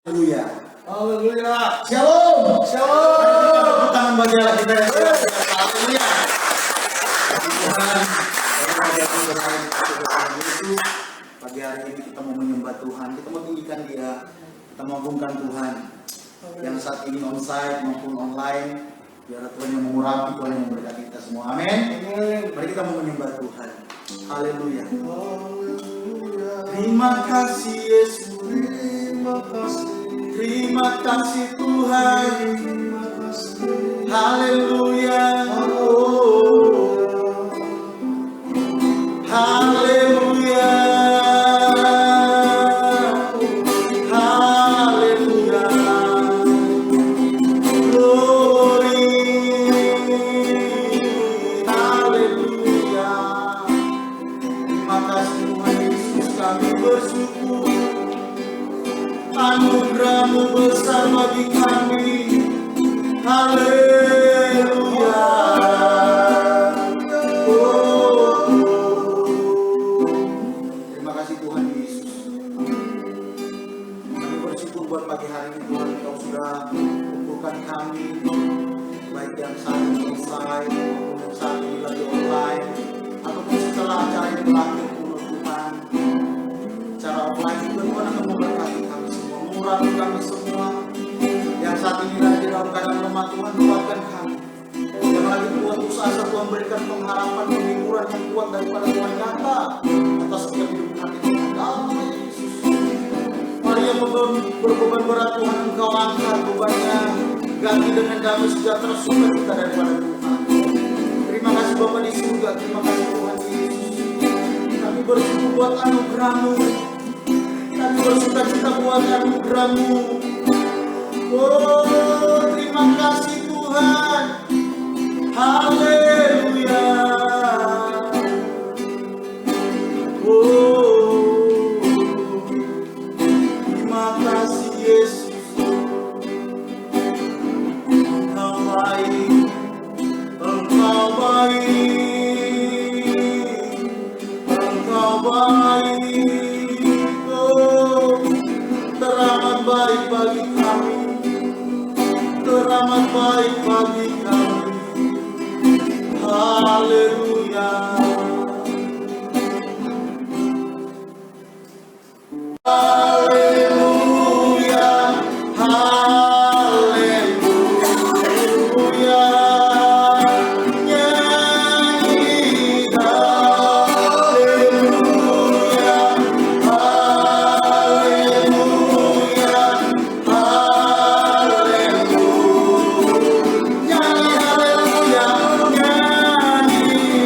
Haleluya. Haleluya. Shalom. Shalom. Tepuk tangan bagi Allah kita yang berdoa. Haleluya. Tuhan, pagi hari ini kita mau menyembah Tuhan, kita mau tinggikan Dia, kita mau agungkan Tuhan yang saat ini onsite maupun online. Biar Tuhan yang mengurapi, Tuhan yang memberkati kita semua. Amin. Mari kita mau menyembah Tuhan. Haleluya. Terima kasih Yesus. Terima kasih Tuhan. Haleluya. Haleluya. Haleluya. Glory. Haleluya. Terima kasih Tuhan Yesus, kami bersyukur. Anugerah-Mu besar bagi kami. Haleluya. Terima kasih Tuhan Yesus. Kami bersyukur buat pagi hari ini Tuhan, Engkau sudah kumpulkan kami, baik yang saat ini selesai maupun yang saat ini lagi online, ataupun setelah acara ini berakhir Tuhan. Secara offline juga Tuhan akan memberkati kami semua, mengurapi kami semua. Yang saat ini lagi dalam keadaan lemah, Tuhan kuatkan kami. Yang lagi kuat usaha, Tuhan berikan pengharapan, penghiburan yang kuat daripada Tuhan kata atas setiap hidup kami. Dalam nama Yesus. Mari yang berbeban berat Tuhan, Engkau angkat bebannya, ganti dengan damai sejahtera sukacita daripada Tuhan. Terima kasih Bapa di surga, terima kasih Tuhan Yesus. Kami bersyukur buat anugerah-Mu. Kami bersukacita buat anugerah-Mu. Oh, terima kasih Tuhan. Haleluya. Oh, terima kasih Yesus. Engkau baik, Engkau baik, Engkau baik. Oh, teramat baik bagi kami, teramat baik bagi kami. Haleluya. Haleluya. Haleluya. Nyanyi haleluya. Haleluya. Haleluya. Nyanyi haleluya. Nyanyi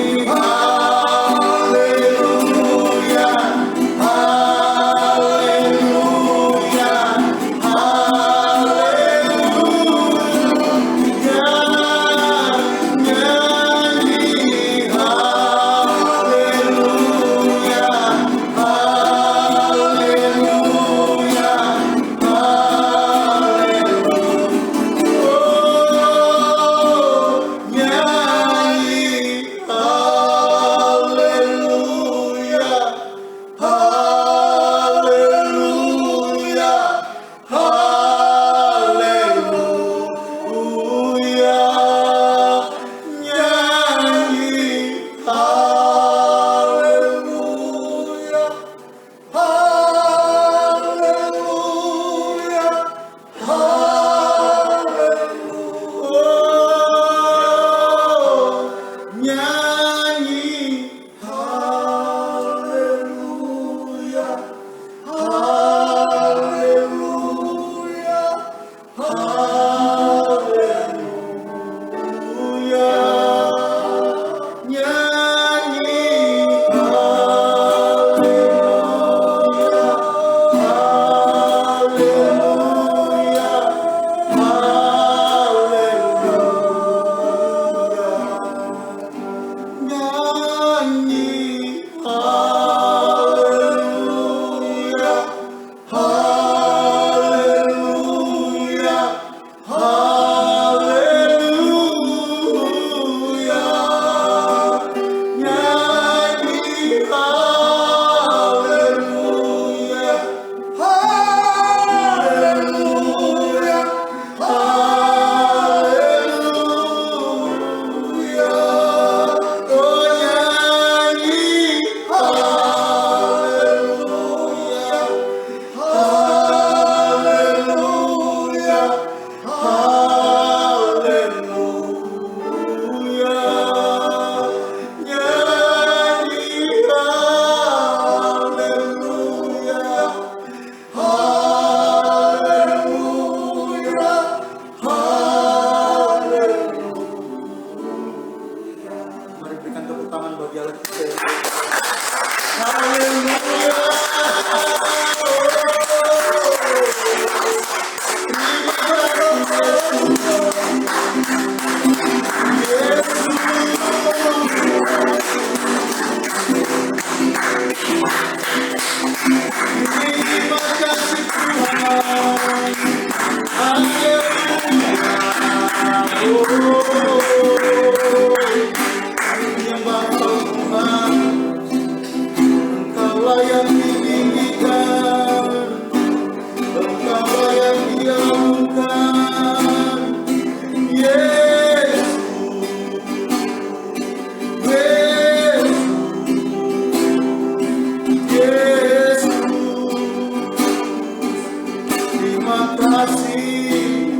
terima kasih.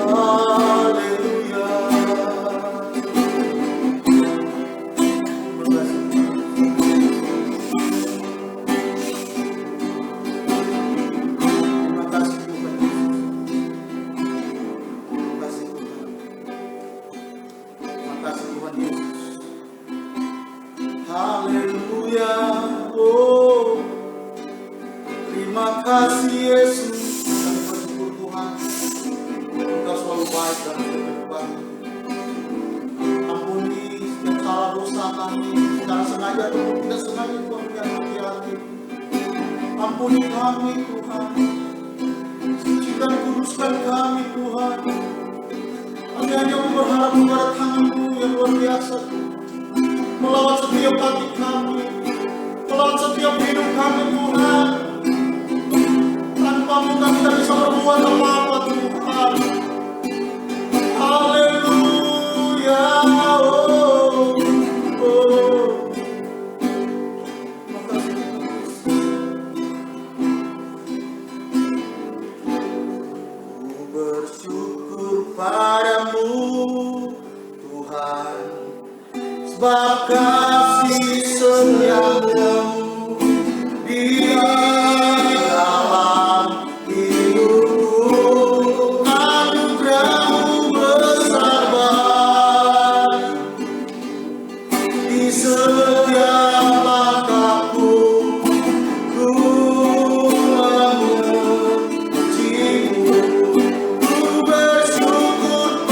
Haleluya. Terima kasih Tuhan Yesus. Terima kasih Tuhan Yesus. Haleluya. Oh, terima kasih Yesus. Kami bersyukur Tuhan, Engkau selalu baik dan berkenan. Ampuni setiap salah dosa kami, secara sengaja ataupun tidak sengaja Tuhan, yang hati-hati. Ampuni kami Tuhan, sucikan kuduskan kami Tuhan. Kami hanya berharap kepada tangan-Mu yang luar biasa, melawat setiap hati kami, melawat setiap hidup kami Tuhan. Tanpa-Mu kami tidak bisa berbuat apa-apa Tuhan. Haleluya. Oh, oh. Terima kasih Tuhan Yesus. Ku bersyukur padamu Tuhan, sebab kasih setiamu di dalam hidupku. Anugerah-Mu besar banget di setiap langkahku. Ku memuji-Mu, ku bersyukur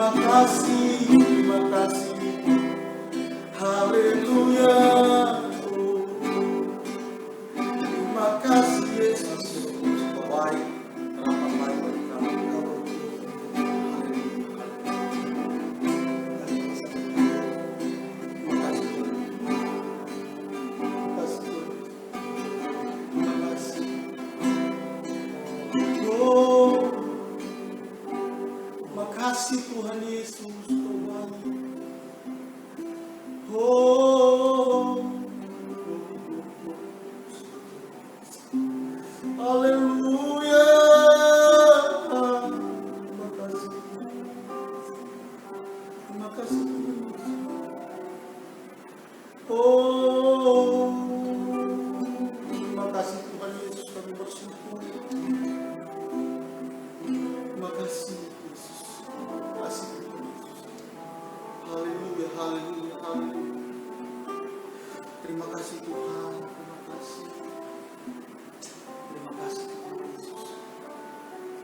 Terima kasih, haleluya. Terima kasih Yesus, Kau baik, harapan baik bagi kami. Terima kasih Tuhan. Terima kasih. Oh, makasih Tuhan Yesus, Kau baik. Oh, haleluya. Terima kasih. Terima kasih Tuhan Yesus. Oh, terima kasih Tuhan Yesus, kami bersyukur. Terima kasih Yesus. Terima kasih Tuhan Yesus. Haleluya, haleluya, haleluya. Terima kasih Tuhan, terima kasih. Terima kasih Tuhan Yesus.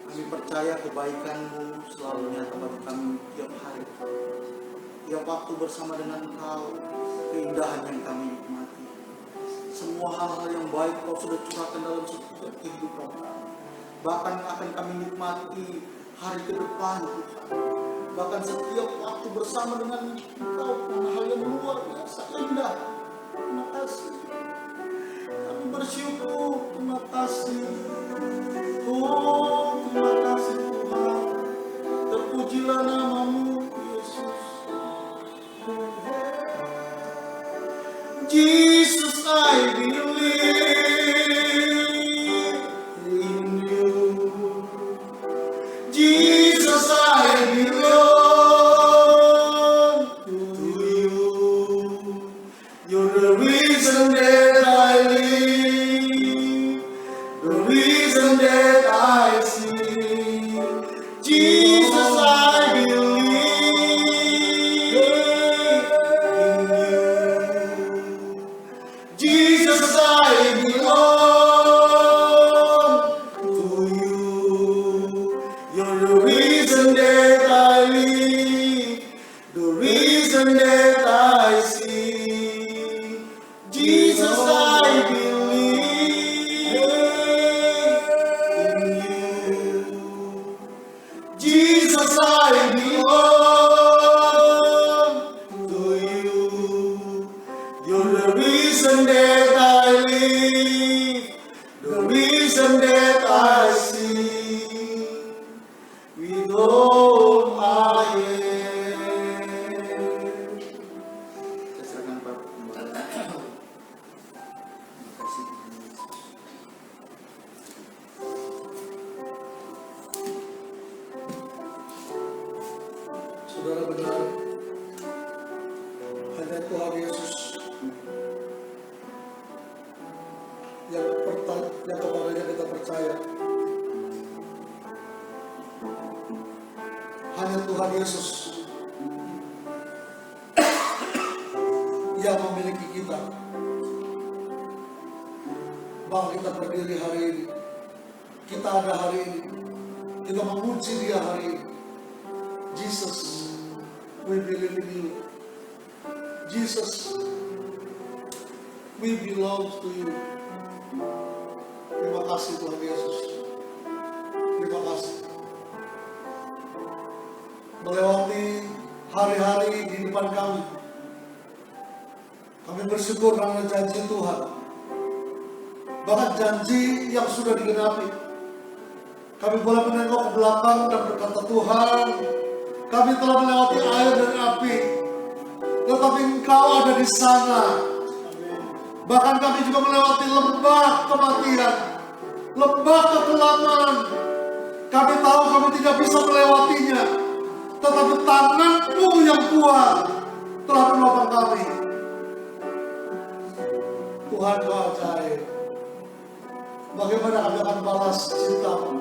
Kami percaya kebaikan-Mu selalu nyata bagi kami tiap hari. Tiap waktu bersama dengan Engkau, keindahan yang kami nikmati. Semua hal-hal yang baik Kau sudah curahkan dalam setiap kehidupan kami. Bahkan akan kami nikmati hari ke depan Tuhan. Bahkan setiap waktu bersama dengan Engkau, hal yang luar biasa indah. Terima kasih. Kami bersyukur. Terima kasih. Oh, terima kasih Tuhan. Terpujilah nama-Mu Yesus. Jesus, I believe in You. Jesus, I belong to You. You're the reason that I live, the reason that I sing. Jesus, I believe in You. Jesus, I belong to You. You're the reason that I live, the reason that I sing. Jesus, I believe in You. Jesus, I belong to You. You're the reason that I live, the reason that I sing. With all I am. Saya serahkan Pak Gembala. Terima kasih Tuhan Yesus. Saudara benar, hanya Tuhan Yesus yang kepadanya kita percaya. Hanya Tuhan Yesus yang memiliki kita. Bahwa kita berdiri hari ini, kita ada hari ini, kita memuji Dia hari ini. Jesus, we believe in You. Jesus, we belong to You. Terima kasih Tuhan Yesus. Terima kasih. Melewati hari-hari di depan kami, kami bersyukur karena janji Tuhan. Bahkan janji yang sudah digenapi. Kami boleh menengok ke belakang dan berkata, Tuhan, kami telah melewati air dan api, tetapi Engkau ada di sana. Bahkan kami juga melewati lembah kematian, lembah kekelaman. Kami tahu kami tidak bisa melewatinya, tetapi tangan-Mu yang kuat telah menolong kami. Tuhan, Kau ajaib. Bagaimana kami akan balas cinta-Mu?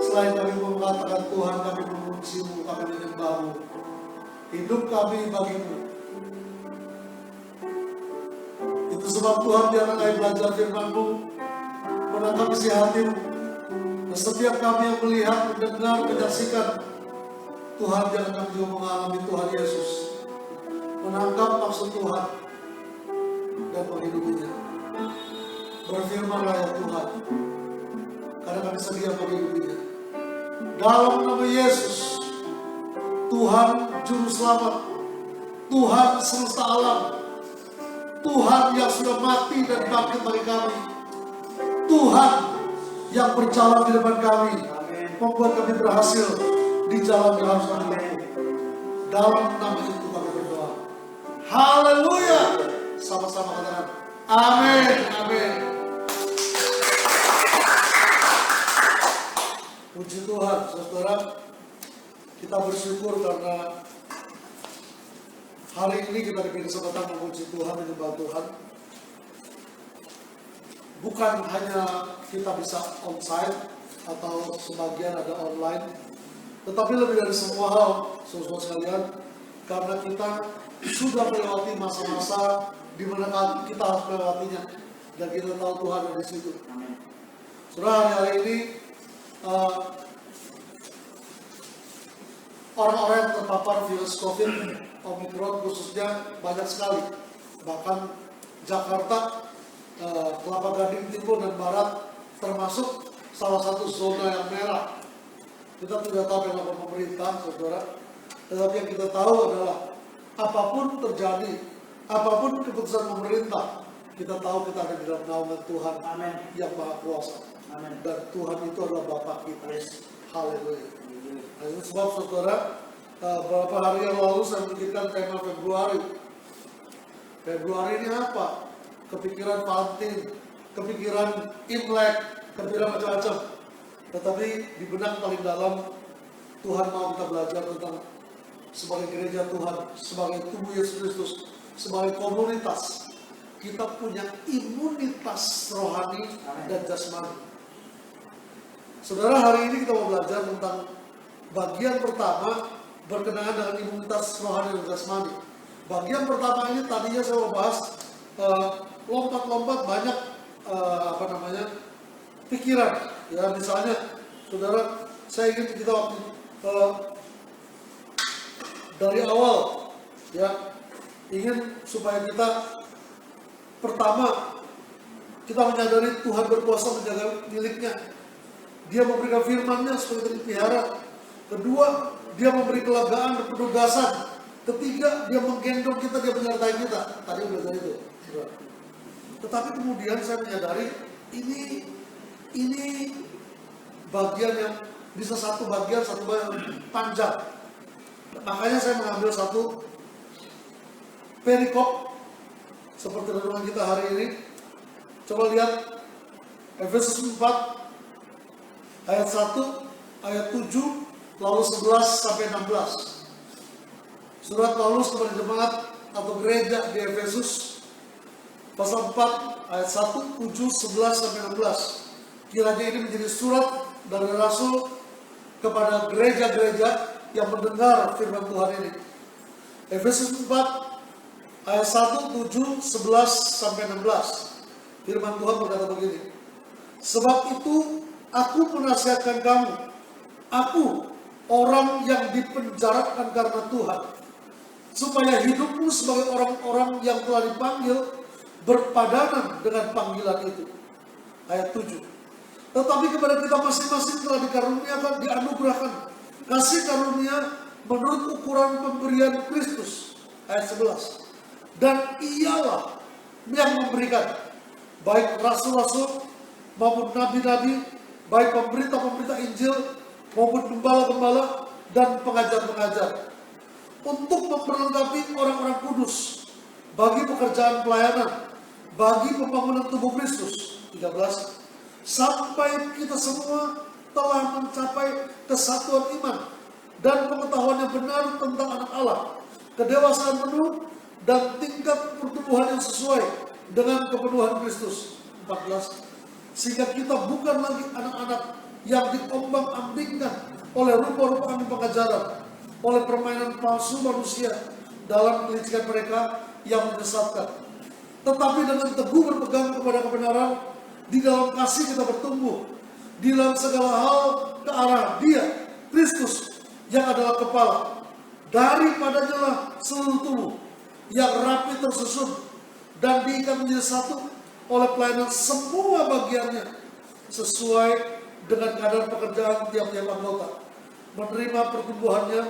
Selain kami mengatakan Tuhan, kami memuji-Mu, kami menyembah-Mu. Hidup kami bagi-Mu. Itu sebab Tuhan, biarlah kami belajar firman-Mu, menangkap isi hati-Mu. Dan setiap kami yang melihat, mendengar, menyaksikan Tuhan jangan kami juga mengalami Tuhan Yesus menangkap maksud Tuhan dan menghidupinya. Berfirmanlah ya Tuhan, karena kami sedia menghidupinya. Dalam nama Yesus, Tuhan Juru Selamat, Tuhan semesta alam, Tuhan yang sudah mati dan bangkit bagi kami, Tuhan yang berjalan di depan kami, membuat kami berhasil di jalan yang harus kami tempuh. Dalam nama itu kami berdoa. Haleluya. Sama-sama katakan amin, amin. Puji Tuhan, saudara. Kita bersyukur karena hari ini kita diberi kesempatan memuji Tuhan, menyembah Tuhan. Bukan hanya kita bisa onsite atau sebagian ada online, tetapi lebih dari semua hal, saudara sekalian, karena kita sudah melewati masa-masa di mana kita harus melewatinya, dan kita tahu Tuhan ada di situ. Saudara, hari ini orang-orang yang terpapar virus COVID Omicron khususnya banyak sekali. Bahkan Jakarta, Kelapa Gading Timur dan Barat termasuk salah satu zona yang merah. Kita tidak tahu kenapa pemerintah, saudara. Tetapi yang kita tahu adalah apapun terjadi, apapun keputusan pemerintah, kita tahu kita ada di dalam naungan Tuhan. Amen. Yang Maha Kuasa. Amen. Dan Tuhan itu adalah Bapa kita. Yes. Haleluya. Nah, itu sebab saudara, beberapa hari yang lalu saya memikirkan tema Februari. Februari ini apa? Kepikiran Valentine, kepikiran Imlek, kepikiran macam-macam. Tetapi di benak paling dalam, Tuhan mau kita belajar tentang sebagai gereja Tuhan, sebagai tubuh Yesus Kristus, sebagai komunitas. Kita punya imunitas rohani dan jasmani. Saudara, hari ini kita mau belajar tentang bagian pertama berkenaan dengan imunitas rohani dan jasmani. Bagian pertama ini tadinya saya mau bahas lompat-lompat banyak pikiran. Ya, misalnya, saudara, saya ingin kita waktu dari awal, ya, ingin supaya kita pertama kita menyadari Tuhan berkuasa menjaga miliknya. Dia memberikan firman-Nya supaya kita dipelihara. Kedua, dia memberi kelegaan dan penugasan. Ketiga, dia menggendong kita, dia menyertai kita. Tadi belajar itu. Tetapi kemudian saya menyadari ini bagian yang bisa satu bagian panjang. Makanya saya mengambil satu perikop seperti renungan kita hari ini. Coba lihat Efesus 4 ayat 1, ayat 7, lalu 11 sampai 16. Surat Paulus kepada jemaat atau gereja di Efesus pasal 4 ayat 1, 7, 11 sampai 16. Kiranya ini menjadi surat dari Rasul kepada gereja-gereja yang mendengar firman Tuhan ini. Efesus 4 ayat 1, 7, 11 sampai 16. Firman Tuhan berkata begini. Sebab itu aku menasihatkan kamu, aku orang yang dipenjarakan karena Tuhan, supaya hidupmu sebagai orang-orang yang telah dipanggil berpadanan dengan panggilan itu. Ayat 7. Tetapi kepada kita masing-masing telah dikaruniakan, dianugerahkan kasih karunia menurut ukuran pemberian Kristus. Ayat 11. Dan ialah yang memberikan baik rasul-rasul maupun nabi-nabi, baik pemberita-pemberita Injil maupun gembala-gembala dan pengajar-pengajar, untuk memperlengkapi orang-orang kudus bagi pekerjaan pelayanan, bagi pembangunan tubuh Kristus. 13. Sampai kita semua telah mencapai kesatuan iman dan pengetahuan yang benar tentang anak Allah, kedewasaan penuh dan tingkat pertumbuhan yang sesuai dengan kepenuhan Kristus. 14. Sehingga kita bukan lagi anak-anak yang diombang-ambingkan oleh rupa-rupa angin pengajaran, oleh permainan palsu manusia dalam kelicikan mereka yang menyesatkan. Tetapi dengan teguh berpegang kepada kebenaran, di dalam kasih kita bertumbuh, di dalam segala hal ke arah Dia, Kristus, yang adalah kepala. Daripadanya lah seluruh tubuh yang rapi tersusun dan diikat menjadi satu oleh pelayanan semua bagiannya sesuai dengan kadar pekerjaan tiap-tiap anggota, menerima pertumbuhannya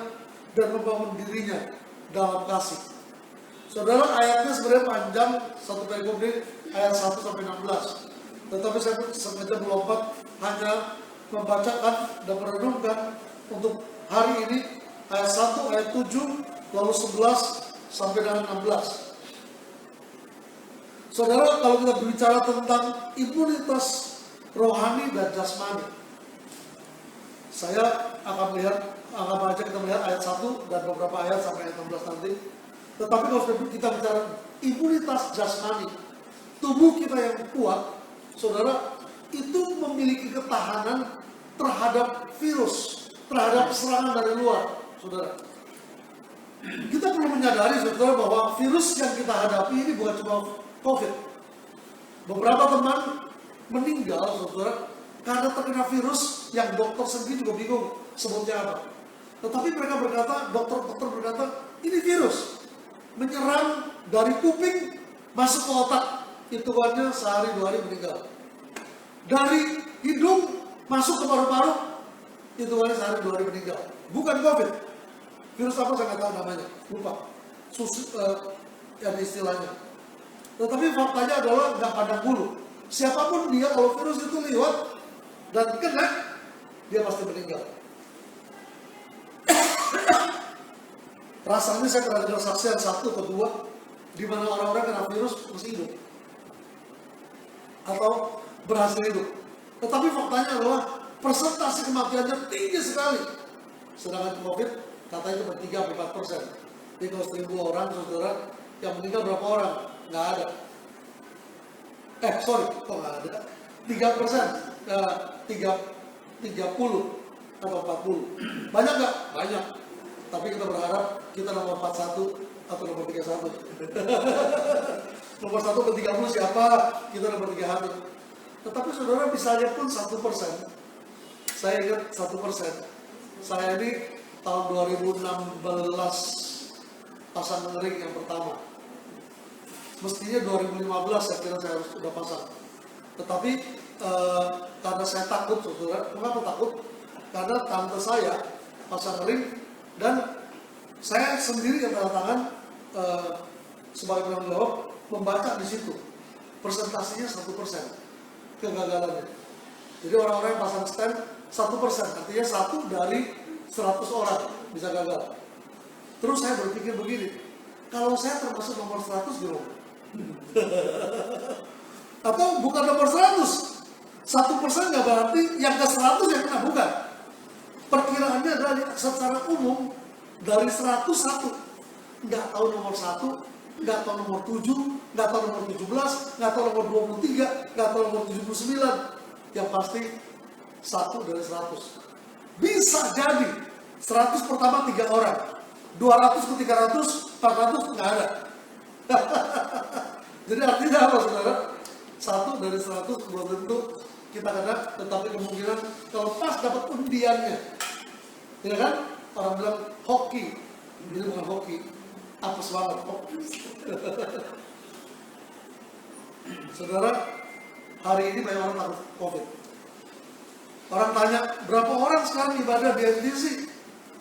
dan membangun dirinya dalam kasih. Saudara, ayatnya sebenarnya panjang, satu perikop ini ayat 1 sampai 16. Tetapi saya sengaja melompat hanya membacakan dan merenungkan untuk hari ini ayat 1, ayat 7, lalu 11 sampai dengan 16. Saudara, kalau kita berbicara tentang imunitas rohani dan jasmani, saya akan baca, kita melihat ayat 1 dan beberapa ayat sampai ayat 16 nanti. Tetapi kalau kita bicara imunitas jasmani, tubuh kita yang kuat, saudara, itu memiliki ketahanan terhadap virus, terhadap serangan dari luar, saudara. Kita perlu menyadari, saudara, bahwa virus yang kita hadapi ini bukan cuma COVID. Beberapa teman meninggal, saudara, karena terkena virus yang dokter sendiri juga bingung sebutnya apa. Tetapi mereka berkata, dokter berkata, ini virus menyerang dari kuping masuk ke otak, hitungannya sehari 2 hari meninggal. Dari hidung masuk ke paru-paru, hitungannya sehari 2 hari meninggal. Bukan COVID. Virus apa saya nggak tahu namanya, lupa. Ada istilahnya. Tetapi faktanya adalah nggak pandang bulu. Siapapun dia, kalau virus itu lewat dan kena, dia pasti meninggal. Rasanya saya pernah dengar saksian 1 atau 2 di mana orang-orang kena virus masih hidup atau berhasil hidup. Tetapi faktanya adalah persentase kematiannya tinggi sekali. Sedangkan COVID katanya cuma 3-4%. Jadi kalau 1.000 orang, saudara, yang meninggal berapa orang? Nggak ada. Kok nggak ada? 3%, 30 atau 40. Banyak nggak? Banyak. Tapi kita berharap kita nomor 41 atau nomor 31. Nomor 1 ke 30 siapa? Kita nomor 31. Tetapi saudara, misalnya pun 1%. Saya ingat 1%. Saya ini tahun 2016 pasang ring yang pertama. Mestinya 2015 saya kira saya harus sudah pasang. Tetapi karena saya takut, saudara. Mengapa takut? Karena tante saya pasang ring dan saya sendiri yang tanda tangan sebagai penanggung jawab membaca di situ persentasenya 1% kegagalannya. Jadi orang-orang yang pasang stand 1%, artinya 1 dari 100 orang bisa gagal. Terus saya berpikir begini, kalau saya termasuk nomor 100 gimana? Atau bukan nomor 100? 1% nggak berarti yang ke 100 yang kena, bukan. Perkiraannya adalah secara umum dari 100 1. Nggak tahu nomor 1, nggak tahu nomor 7, nggak tahu nomor 17, nggak tahu nomor 23, nggak tahu nomor 79. Yang pasti 1 dari 100. Bisa jadi 100 pertama 3 orang, 200 ke 300, 400 nggak ada. Jadi artinya apa, saudara? 1 dari 100 belum tentu kita kena, tetapi kemungkinan kalau pas dapat undiannya, ya kan? Orang bilang hoki, ini bukan hoki, apa banget hoki. Saudara, hari ini banyak orang takut COVID. Orang tanya, berapa orang sekarang ibadah di MTC?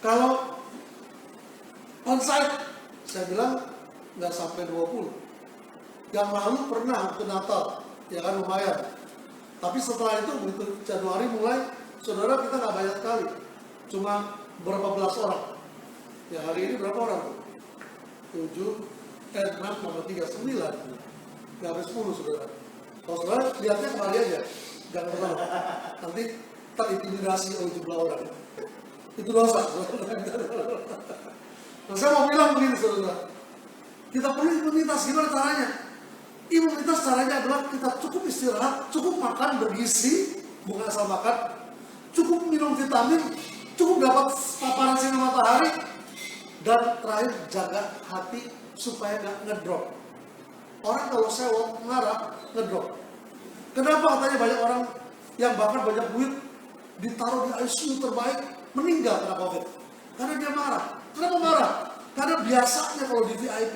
Kalau onsite, saya bilang nggak sampai 20. Yang lalu pernah ke Natal, ya kan lumayan. Tapi setelah itu begitu Januari mulai, saudara, kita nggak banyak sekali, cuma berapa belas orang. Ya hari ini berapa orang? 7, 6, tambah 3, 9. Nggak sampai 10, saudara. Kalau saudara lihatnya kembali aja, jangan terlalu. Nanti terintimidasi oleh jumlah orang. Itu dosa. Nah, saya mau bilang begini, saudara. Kita perlu imunitas, gimana caranya? Imunitas caranya adalah kita cukup istirahat, cukup makan bergizi, bukan asal makan, cukup minum vitamin, cukup dapat paparan sinar matahari, dan terakhir jaga hati supaya nggak ngedrop. Orang kalau sewot, marah, ngedrop. Kenapa katanya banyak orang yang bahkan banyak duit ditaruh di ICU terbaik meninggal karena COVID? Karena dia marah. Kenapa marah? Karena biasanya kalau di VIP,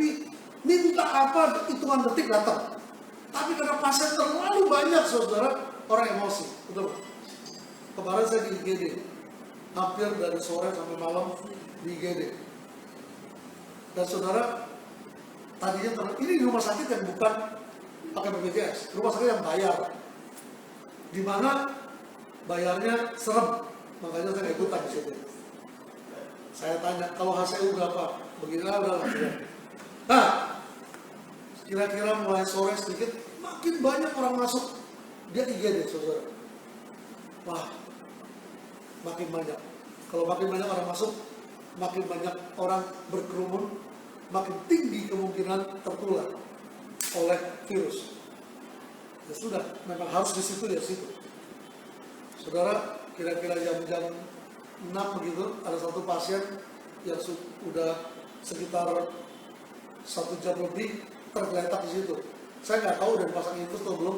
minta apa hitungan detik datang. Tapi karena pasien terlalu banyak, saudara, orang emosi. Betul. Kemarin saya di IGD, hampir dari sore sampai malam di IGD. Dan saudara, tadinya ini di rumah sakit yang bukan pakai BPJS, rumah sakit yang bayar. Di mana bayarnya serem, makanya saya ikutan di situ. Saya tanya, kalau HCU berapa? Beginilah udah lah. Nah, kira-kira mulai sore sedikit, makin banyak orang masuk. Dia IGD, saudara. Wah, makin banyak. Kalau makin banyak orang masuk, makin banyak orang berkerumun, makin tinggi kemungkinan tertular oleh virus. Ya sudah, memang harus di situ ya situ. Saudara, kira-kira jam 6 begitu, ada satu pasien yang sudah sekitar 1 jam lebih tergeletak di situ. Saya nggak tahu dari pasang infus atau belum,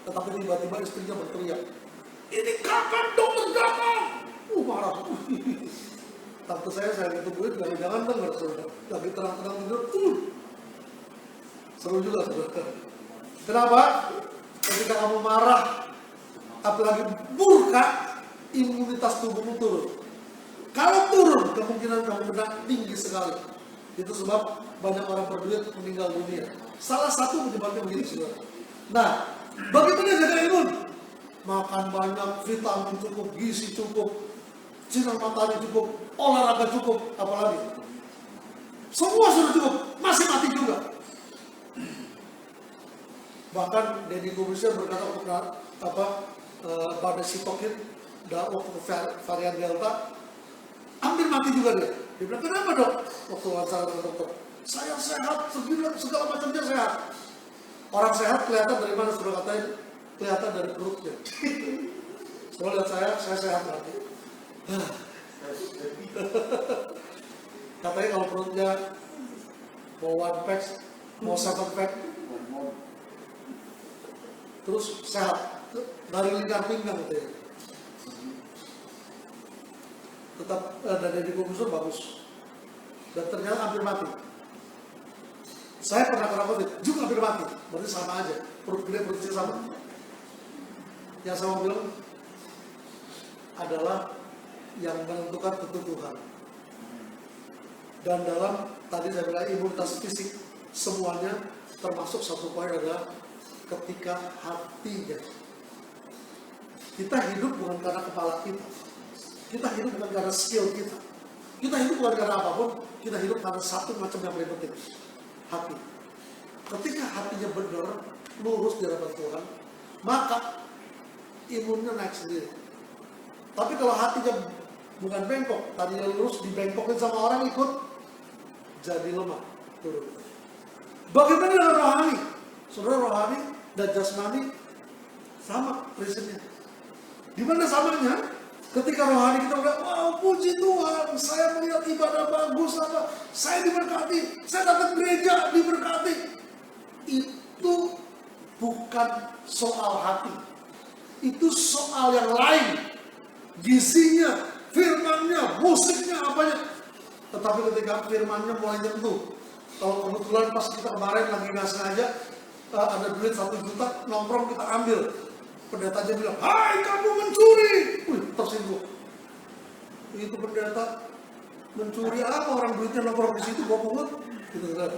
tetapi tiba-tiba istrinya berteriak, "Ini kapan dokter datang?" Marah. Tante saya ketemuin, jangan dengar saudara. Lagi terang-terang tidur, seru juga saudara. Kenapa? Ketika kamu marah, apalagi murka, imunitas tubuhmu turun. Kalau turun, kemungkinan kamu kena tinggi sekali. Itu sebab banyak orang berduit meninggal dunia. Salah satu penyebabnya begini saudara. Nah, bagaimana jaga imun? Makan banyak, vitamin cukup, gizi cukup, sinar matahari cukup, olahraga cukup, apalagi semua sudah cukup, masih mati juga. Bahkan Deddy Corbuzier berkata pada sitokin waktu varian Delta hampir mati juga dia. Dia bilang, kenapa dok? Waktu wawancara dengan dokter, saya sehat, segala macamnya sehat. Orang sehat kelihatan dari mana? Sudah katain kelihatan dari perutnya. Kalau lihat saya sehat berarti. Katanya kalau perutnya mau 1 pack, mau 7 pack, terus sehat dari lingkar pinggang katanya. Tetap dari Corbuzier bagus, dan ternyata hampir mati. Saya pernah kena COVID juga hampir mati, berarti sama aja, perut gede perut kecil sama. Yang saya mau bilang adalah yang menentukan tentu Tuhan. Dan dalam tadi saya bilang imunitas fisik semuanya, termasuk satu poin adalah ketika hatinya. Kita hidup bukan karena kepala kita. Kita hidup bukan karena skill kita. Kita hidup bukan karena apapun. Kita hidup karena satu macam yang paling penting, hati. Ketika hatinya benar, lurus di hadapan Tuhan, maka imunnya naik sendiri. Tapi kalau hatinya bukan bengkok, tadinya lurus, dibengkokin sama orang ikut, jadi lemah, turun. Bagaimana dengan rohani? Saudara, rohani dan jasmani sama prinsipnya. Di mana samanya? Ketika rohani kita udah, wow, puji Tuhan, saya melihat ibadah bagus, saya diberkati, saya datang gereja diberkati. Itu bukan soal hati, itu soal yang lain, gizinya, firmannya, musiknya, apanya. Tetapi ketika firmannya mulai nyentuh, kalau kebetulan pas kita kemarin lagi nggak sengaja ada duit 1 juta, nongkrong kita ambil. Pendetanya bilang, "Hai, kamu mencuri!" Wih, tersinggung. Itu pendeta mencuri apa? Orang duitnya nongkrong di situ, bawa pungut. Gitu, saudara.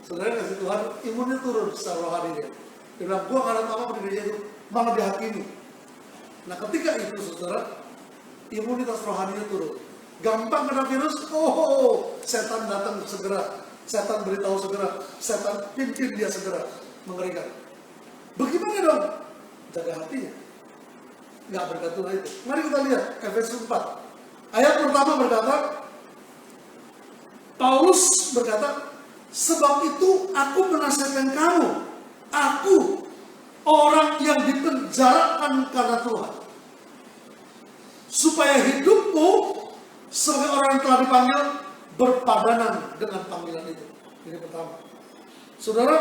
Saudara kasih Tuhan, imunnya turun secara rohani dia. Dia bilang, gua nggak ada apa-apa di gereja itu, malah dihakimi. Nah, ketika itu, saudara, imunitas rohaninya turun. Gampang kena virus, setan datang segera, setan beritahu segera, setan pimpin dia segera, mengerikan. Bagaimana dong? Jaga hatinya, nggak bergantung itu. Mari kita lihat Efesus 4 ayat pertama berkata, Paulus berkata, sebab itu aku menasihatkan kamu, aku orang yang dipenjarakan karena Tuhan, supaya hidupmu sebagai orang yang telah dipanggil berpadanan dengan panggilan itu. Ini pertama. Saudara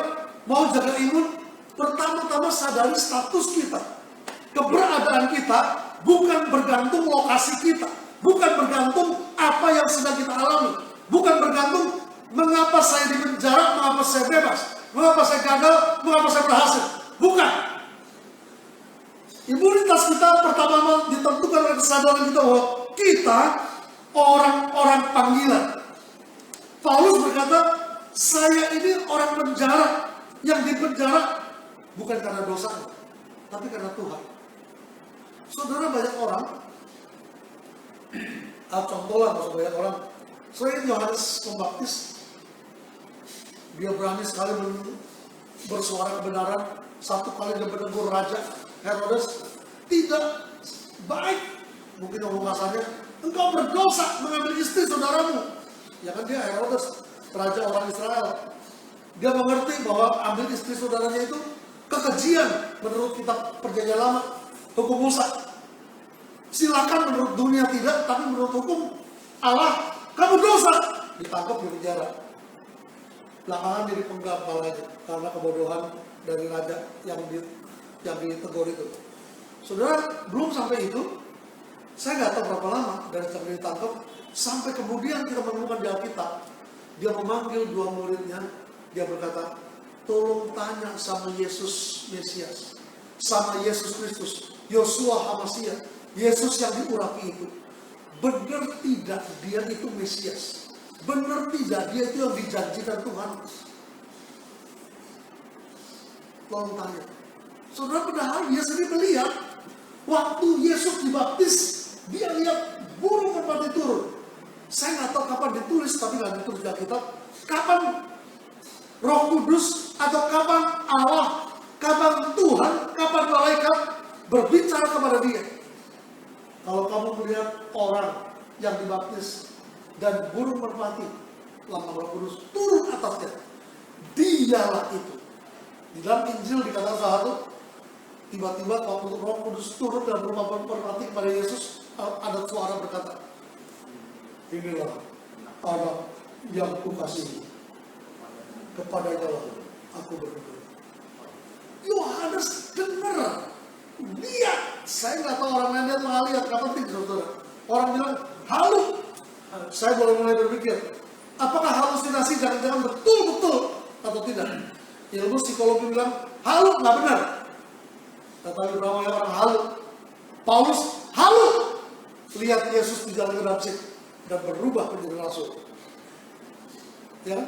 mau jaga imun, pertama-tama sadari status kita. Keberadaan kita bukan bergantung lokasi kita. bukan bergantung apa yang sedang kita alami, bukan bergantung mengapa saya di penjara, mengapa saya bebas, mengapa saya gagal, mengapa saya berhasil. Bukan. Imunitas kita pertama ditentukan oleh kesadaran kita bahwa kita orang-orang panggilan. Paulus berkata, saya ini orang penjara, yang dipenjara bukan karena dosanya, tapi karena Tuhan. Saudara, banyak orang, contohlah maksud banyak orang, selain Yohanes Pembaptis, dia berani sekali bersuara kebenaran, satu kali dia menegur Raja Herodes, tidak baik, mungkin ngomong kasarnya, engkau berdosa mengambil istri saudaramu. Ya kan, dia Herodes, raja orang Israel. Dia mengerti bahwa ambil istri saudaranya itu kekejian menurut kitab Perjanjian Lama, hukum Musa. Silakan menurut dunia tidak, tapi menurut hukum Allah kamu dosa, ditangkap di penjara. Belakangan jadi penggal aja karena kebodohan dari raja yang ditegur itu. Saudara, belum sampai itu, saya nggak tahu berapa lama dari sampai ditangkap sampai kemudian kita menemukan di Alkitab, dia memanggil dua muridnya, dia berkata, tolong tanya sama Yesus Mesias, sama Yesus Kristus, Yosua Hamasia, Yesus yang diurapi itu, benar tidak dia itu Mesias? Benar tidak dia itu yang dijanjikan Tuhan? Tolong tanya. Saudara, padahal dia sendiri melihat waktu Yesus dibaptis, dia lihat burung merpati turun. Saya nggak tahu kapan ditulis, tapi nggak ditulis di Alkitab. Kapan Roh Kudus atau kapan Allah, kapan Tuhan, kapan malaikat berbicara kepada dia. Kalau kamu melihat orang yang dibaptis dan burung merpati, lambang Roh Kudus turun atasnya, dialah itu. Di dalam Injil dikatakan satu, tiba-tiba waktu Roh Kudus turun dan berupa merpati kepada Yesus, ada suara berkata, inilah anak yang kukasihi, kepadanya lah aku berdoa. Yohanes dengar, lihat. Saya nggak tahu orang lain lihat, malah lihat, nggak penting saudara. Orang bilang halu. Saya mulai berpikir, apakah halusinasi jangan-jangan betul-betul atau tidak? Ilmu psikologi bilang halu, nggak benar. Tetapi berapa banyak orang halu? Paulus halu, lihat Yesus di jalan ke Damsik dan berubah menjadi rasul. Ya,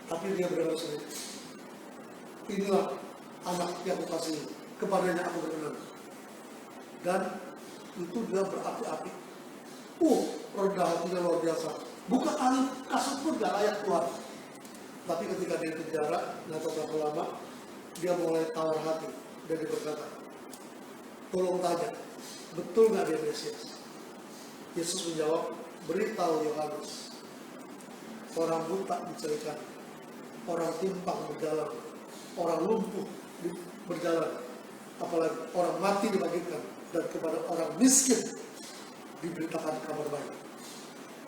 tapi dia berkata sendiri, inilah anak yang kukasihi, kepadanya aku berkenan. Dan itu dia berapi-api. Rendah hatinya luar biasa. Bukan ahli kasut pun gak layak Tuhan. Tapi ketika dia di penjara, nggak tahu berapa lama, dia mulai tawar hati dan dia berkata, tolong tanya, betul nggak dia Mesias? Yesus menjawab, beritahu Yohanes, orang buta dicerikan, orang timpang berjalan, orang lumpuh berjalan, apalagi orang mati dibangkitkan, dan kepada orang miskin diberitakan kabar baik.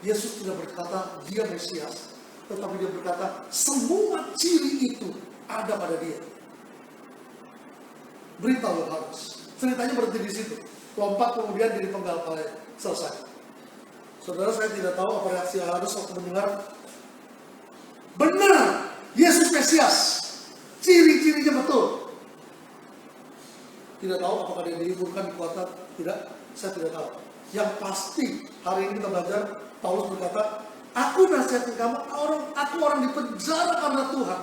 Yesus tidak berkata dia Mesias, tetapi dia berkata semua ciri itu ada pada dia. Beritahu Yohanes. Ceritanya berhenti di situ. Lompat kemudian jadi penggal kepala, selesai. Saudara, saya tidak tahu apa reaksi Yohanes waktu mendengar benar Yesus Mesias, ciri-cirinya betul. Tidak tahu apakah dia dihiburkan, dikuatkan, tidak, saya tidak tahu. Yang pasti hari ini kita belajar, Paulus berkata, aku nasihatin kamu, aku orang di penjara karena Tuhan.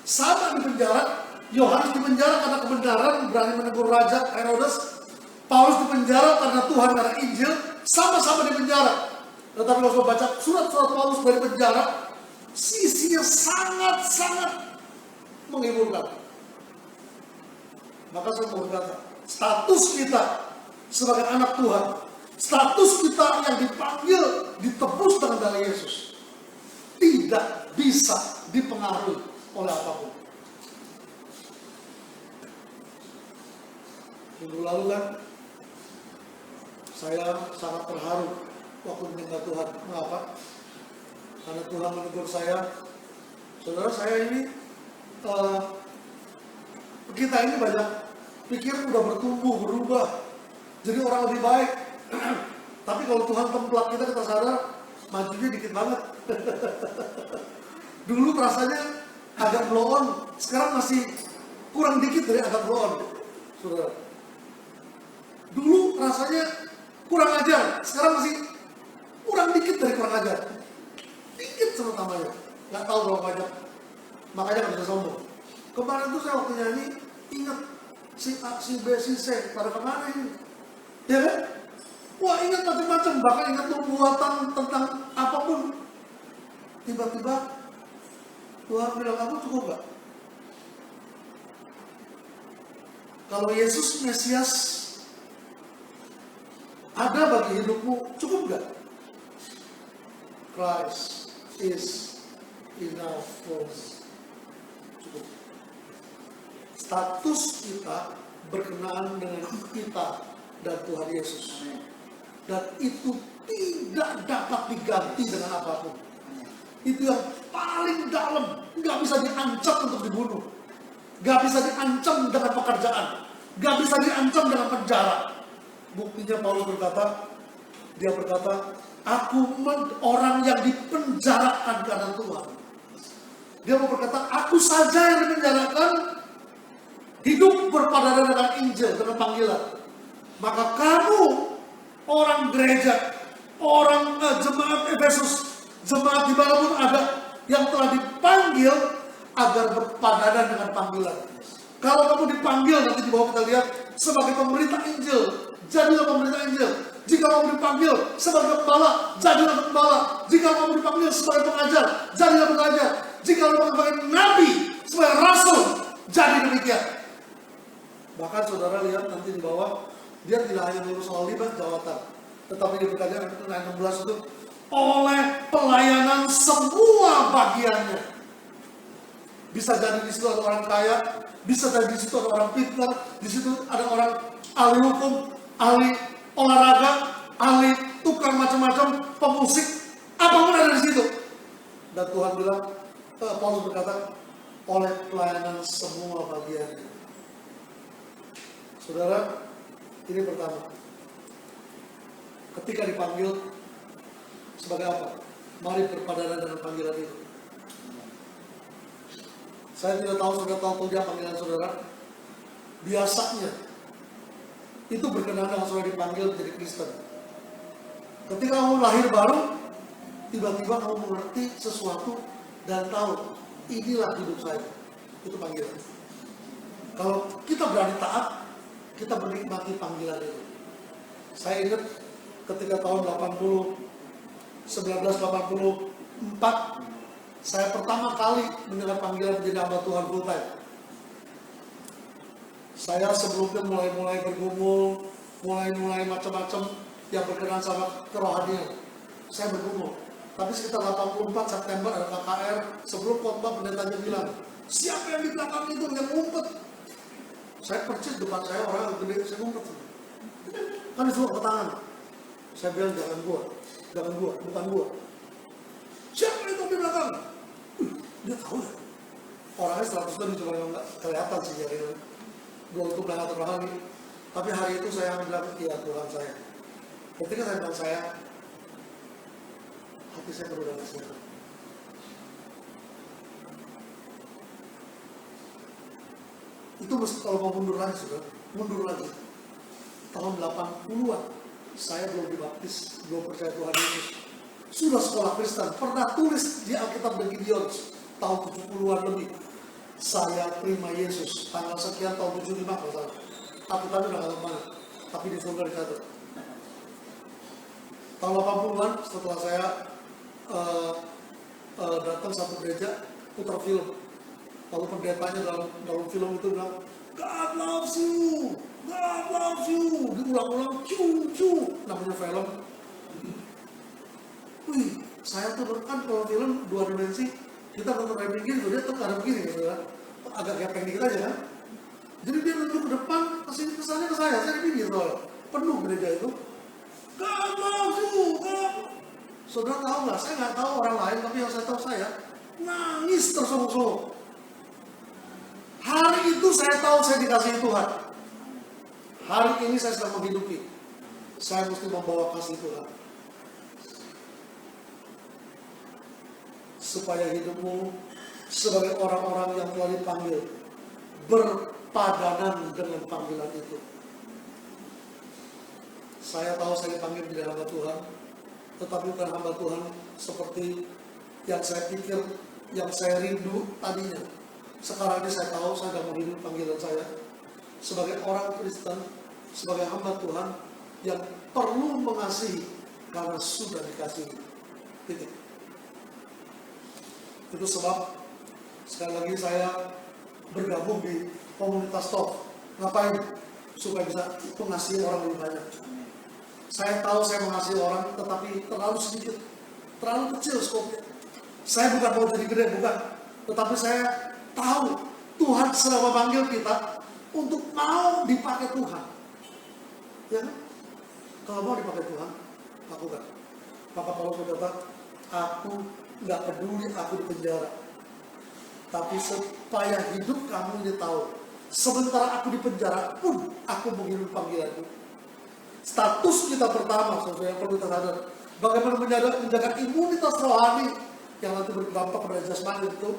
Sama di penjara, Yohanes di penjara karena kebenaran, berani menegur Raja Herodes. Paulus di penjara karena Tuhan, karena Injil, sama-sama di penjara. Tetapi kalau baca surat-surat Paulus dari penjara, sisinya sangat-sangat menghiburkan. Maka saya mau berkata, status kita sebagai anak Tuhan, status kita yang dipanggil, ditebus dengan darah Yesus, tidak bisa dipengaruhi oleh apapun. Minggu lalu kan, saya sangat terharu waktu meninggal Tuhan. Mengapa? Karena Tuhan menegur saya. Saudara, saya ini, kita ini banyak pikiran udah bertumbuh, berubah. jadi orang lebih baik. Tapi kalau Tuhan templak kita sadar majunya dikit banget. Dulu rasanya agak blow on, sekarang masih kurang dikit dari agak blow on, saudara. Dulu rasanya kurang ajar, sekarang masih kurang dikit dari kurang ajar. Dikit semuanya, nggak tahu berapa banyak. Makanya nggak bisa sombong. Kemarin tuh saya waktu nyanyi, ingat si A, si B, si C, pada kemana ini? Ya kan? Wah, ingat macam-macam, bahkan ingat nubuatan tentang apapun. Tiba-tiba Tuhan bilang, kamu cukup gak? Kalau Yesus Mesias ada bagi hidupmu, cukup gak? Christ is enough for us. Cukup. Status kita berkenaan dengan kita dan Tuhan Yesus. Dan itu tidak dapat diganti dengan apapun. Itu yang paling dalam, nggak bisa diancam untuk dibunuh, nggak bisa diancam dengan pekerjaan, nggak bisa diancam dengan penjara. Buktinya Paulus berkata, dia berkata, aku orang yang dipenjarakan karena Tuhan. Dia mau berkata, aku saja yang dipenjarakan, hidup berpadanan dengan Injil, dengan panggilan. Maka kamu, orang gereja, orang jemaat Efesus, jemaat dimanapun ada, yang telah dipanggil agar berpadanan dengan panggilan. Kalau kamu dipanggil, nanti di bawah kita lihat, sebagai pemberita Injil, jadilah pemberita Injil. Jika kamu dipanggil sebagai gembala, jadilah gembala. Jika kamu dipanggil sebagai pengajar, jadilah pengajar. Jika kamu sebagai nabi, sebagai rasul, jadi demikian. Bahkan saudara lihat nanti di bawah, dia tidak hanya menulis soal 5 jawatan, tetapi dia berkata ayat 16 itu, oleh pelayanan semua bagiannya. Bisa jadi di situ ada orang kaya, bisa jadi di situ ada orang pintar, di situ ada orang ahli hukum, ahli olahraga, ahli tukang macam-macam, pemusik, apapun ada di situ. Dan Tuhan bilang, Paulus berkata, oleh pelayanan semua bagiannya. Saudara, ini pertama. Ketika dipanggil sebagai apa? Mari berpadanan dengan panggilan itu. Saya tidak tahu saudara tahu tidak panggilan saudara. Biasanya itu berkenaan dengan saudara dipanggil menjadi Kristen. Ketika kamu lahir baru, tiba-tiba kamu mengerti sesuatu dan tahu inilah hidup saya. Itu panggilan. Kalau kita berani taat, kita menikmati panggilan itu. Saya ingat ketika tahun 1984, saya pertama kali mendengar panggilan menjadi hamba Tuhan full time. Saya sebelumnya mulai bergumul, mulai macam-macam yang berkenaan sama kerohanian. Saya bergumul. Tapi sekitar 84 September ada KKR, sebelum khotbah pendetanya bilang, siapa yang di belakang itu yang ngumpet? Saya percis depan saya orang yang gede, saya ngumpet. Kan disuruh ke tangan. Saya bilang jangan gua, bukan gua. Siapa itu di belakang? Dia tahu ya. Orangnya 100 lebih cuma nggak kelihatan sih jadi gua untuk belakang rohani. Tapi hari itu saya bilang iya Tuhan saya. Ketika saya bilang saya, hati saya perlu dengan saya. Itu mesti kalau mau mundur lagi sudah, mundur lagi. Tahun 80-an, saya belum dibaptis, belum percaya Tuhan Yesus. Sudah sekolah Kristen, pernah tulis di Alkitab dan Gideon tahun 70-an lebih. Saya terima Yesus tanggal sekian tahun 75 kalau salah. Alkitabnya udah nggak kemana, tapi di surga dicatat. Tahun 80-an setelah saya datang satu gereja putar film. Lalu pendetanya dalam film itu bilang, God loves you, God loves you. Diulang-ulang, namanya film. Wih, saya tuh kan kalau film 2 dimensi, kita nonton kayak begini, dia tuh ada begini gitu kan. Agak gepeng dikit aja kan. Jadi dia nunjuk ke depan, kesannya ke saya di pinggir soalnya. Penuh gereja itu. God loves you, God. Saudara tahu nggak? Saya nggak tahu orang lain, tapi yang saya tahu saya nangis tersunguk-sunguk. Hari itu saya tahu saya dikasihi Tuhan. Hari ini saya sedang menghidupi. saya mesti membawa kasih Tuhan. Supaya hidupmu sebagai orang-orang yang telah dipanggil berpadanan dengan panggilan itu. Saya tahu saya dipanggil menjadi hamba Tuhan, tetapi bukan hamba Tuhan seperti yang saya pikir, yang saya rindu tadinya. Sekarang ini saya tahu saya sedang menghidupi panggilan saya sebagai orang Kristen, sebagai hamba Tuhan yang perlu mengasihi karena sudah dikasihi. Titik. Itu sebab sekali lagi saya bergabung di komunitas TOF. Ngapain? Supaya bisa mengasihi orang lebih banyak. Saya tahu saya mengasihi orang, tetapi terlalu sedikit, terlalu kecil skopnya. Saya bukan mau jadi gede, bukan. Tetapi saya tahu Tuhan sedang memanggil kita untuk mau dipakai Tuhan. Ya kan? Kalau mau dipakai Tuhan, lakukan. Maka Paulus berkata, aku nggak peduli aku di penjara. Tapi supaya hidup kamu ini tahu, sementara aku di penjara pun aku menghidupi panggilanku. Status kita pertama, saudara yang perlu kita sadar, bagaimana menjaga imunitas rohani yang nanti berdampak kepada jasmani itu,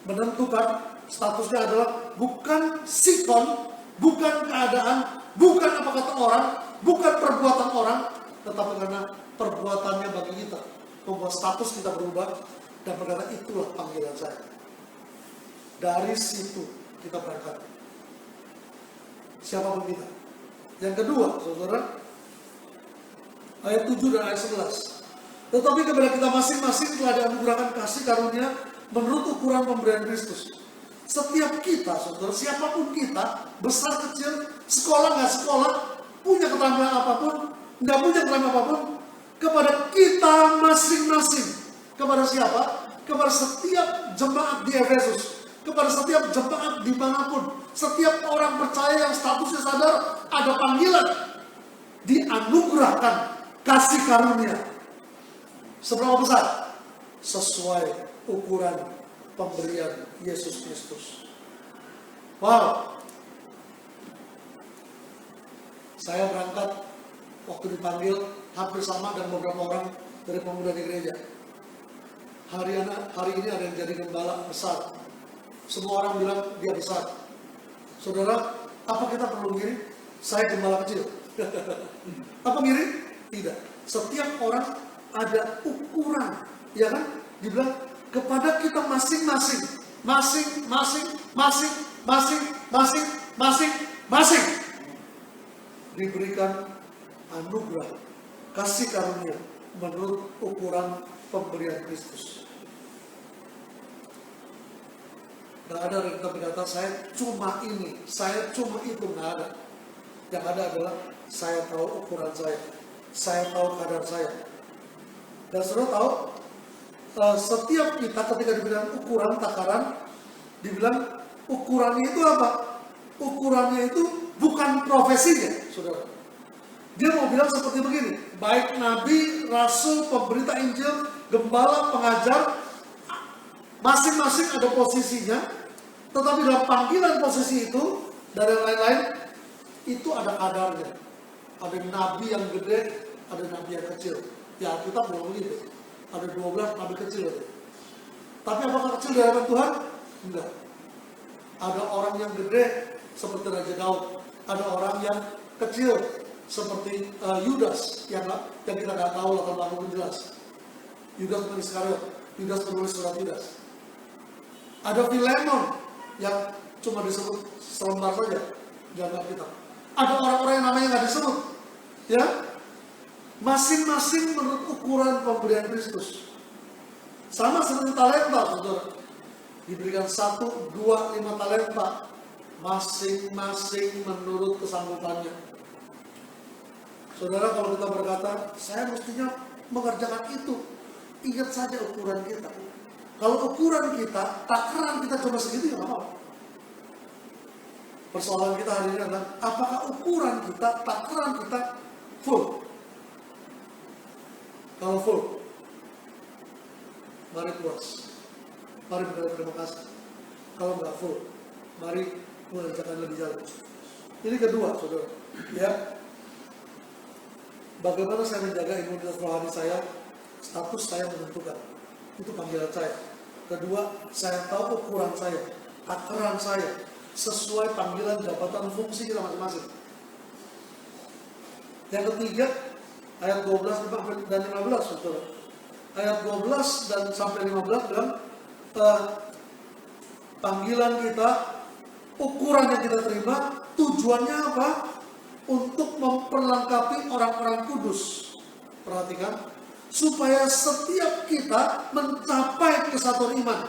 menentukan statusnya adalah bukan sikon, bukan keadaan, bukan apa kata orang, bukan perbuatan orang, tetapi karena perbuatannya bagi kita membuat status kita berubah dan berkata itulah panggilan saya. Dari situ kita berangkat. Siapapun kita. Yang kedua, saudara, ayat 7 dan ayat 11. Tetapi kepada kita masing-masing telah dianugerahkan kasih karunia menurut ukuran pemberian Kristus. Setiap kita, saudara, siapapun kita, besar kecil, sekolah nggak sekolah, punya keterampilan apapun, nggak punya keterampilan apapun, kepada kita masing-masing. Kepada siapa? Kepada setiap jemaat di Efesus, kepada setiap jemaat dimanapun, setiap orang percaya yang statusnya sadar ada panggilan, dianugerahkan kasih karunia. Seberapa besar? Sesuai ukuran pemberian Yesus Kristus. Wow. Saya berangkat waktu dipanggil hampir sama dengan beberapa orang dari pemuda di gereja. Hari ini ada yang jadi gembala besar. Semua orang bilang dia besar. Saudara, apa kita perlu ngiri? Saya gembala kecil. Apa ngiri? Tidak. Setiap orang ada ukuran, ya kan? Dibilang kepada kita masing-masing, masing-masing diberikan anugerah kasih karunia menurut ukuran pemberian Kristus. Nggak ada yang kita berkata saya cuma ini, saya cuma itu, nggak ada. Yang ada adalah saya tahu ukuran saya tahu keadaan saya. Dan saudara tahu, setiap kita ketika dibilang ukuran takaran, dibilang ukurannya itu apa? Ukurannya itu bukan profesinya, saudara. Dia mau bilang seperti begini, baik nabi, rasul, pemberita Injil, gembala, pengajar, masing-masing ada posisinya, tetapi dalam panggilan posisi itu, dari lain-lain, itu ada kadarnya. Ada nabi yang gede, ada nabi yang kecil. Ya kita belum gitu. Ada 12 nabi kecil. Tapi apakah kecil di hadapan Tuhan? Enggak. Ada orang yang gede seperti Raja Daud. Ada orang yang kecil seperti Yudas yang kita nggak tahu latar belakangnya jelas. Yudas bin Iskariot. Yudas penulis surat Yudas. Ada Filemon yang cuma disebut selembar saja dalam Alkitab. Ada orang-orang yang namanya nggak disebut, ya. Masing-masing menurut ukuran pemberian Kristus. Sama seperti talenta, saudara. Diberikan 1, 2, 5 talenta. Masing-masing menurut kesanggupannya. Saudara, kalau kita berkata, saya mestinya mengerjakan itu. Ingat saja ukuran kita. Kalau ukuran kita, takaran kita cuma segitu, ya nggak apa-apa. Persoalan kita hari ini adalah, apakah ukuran kita, takaran kita full? Kalau full, mari puas. Mari berkata terima kasih. Kalau nggak full, mari mengerjakan lebih jauh. Ini kedua, saudara. Ya. Bagaimana saya menjaga imunitas rohani saya? Status saya menentukan. Itu panggilan saya. Kedua, saya tahu ukuran saya, takaran saya, sesuai panggilan, jabatan, fungsi kita masing-masing. Yang ketiga, ayat 12 dan 15, saudara. Ayat 12 dan sampai 15 bilang, panggilan kita, ukuran yang kita terima, tujuannya apa? Untuk memperlengkapi orang-orang kudus. Perhatikan, supaya setiap kita mencapai kesatuan iman,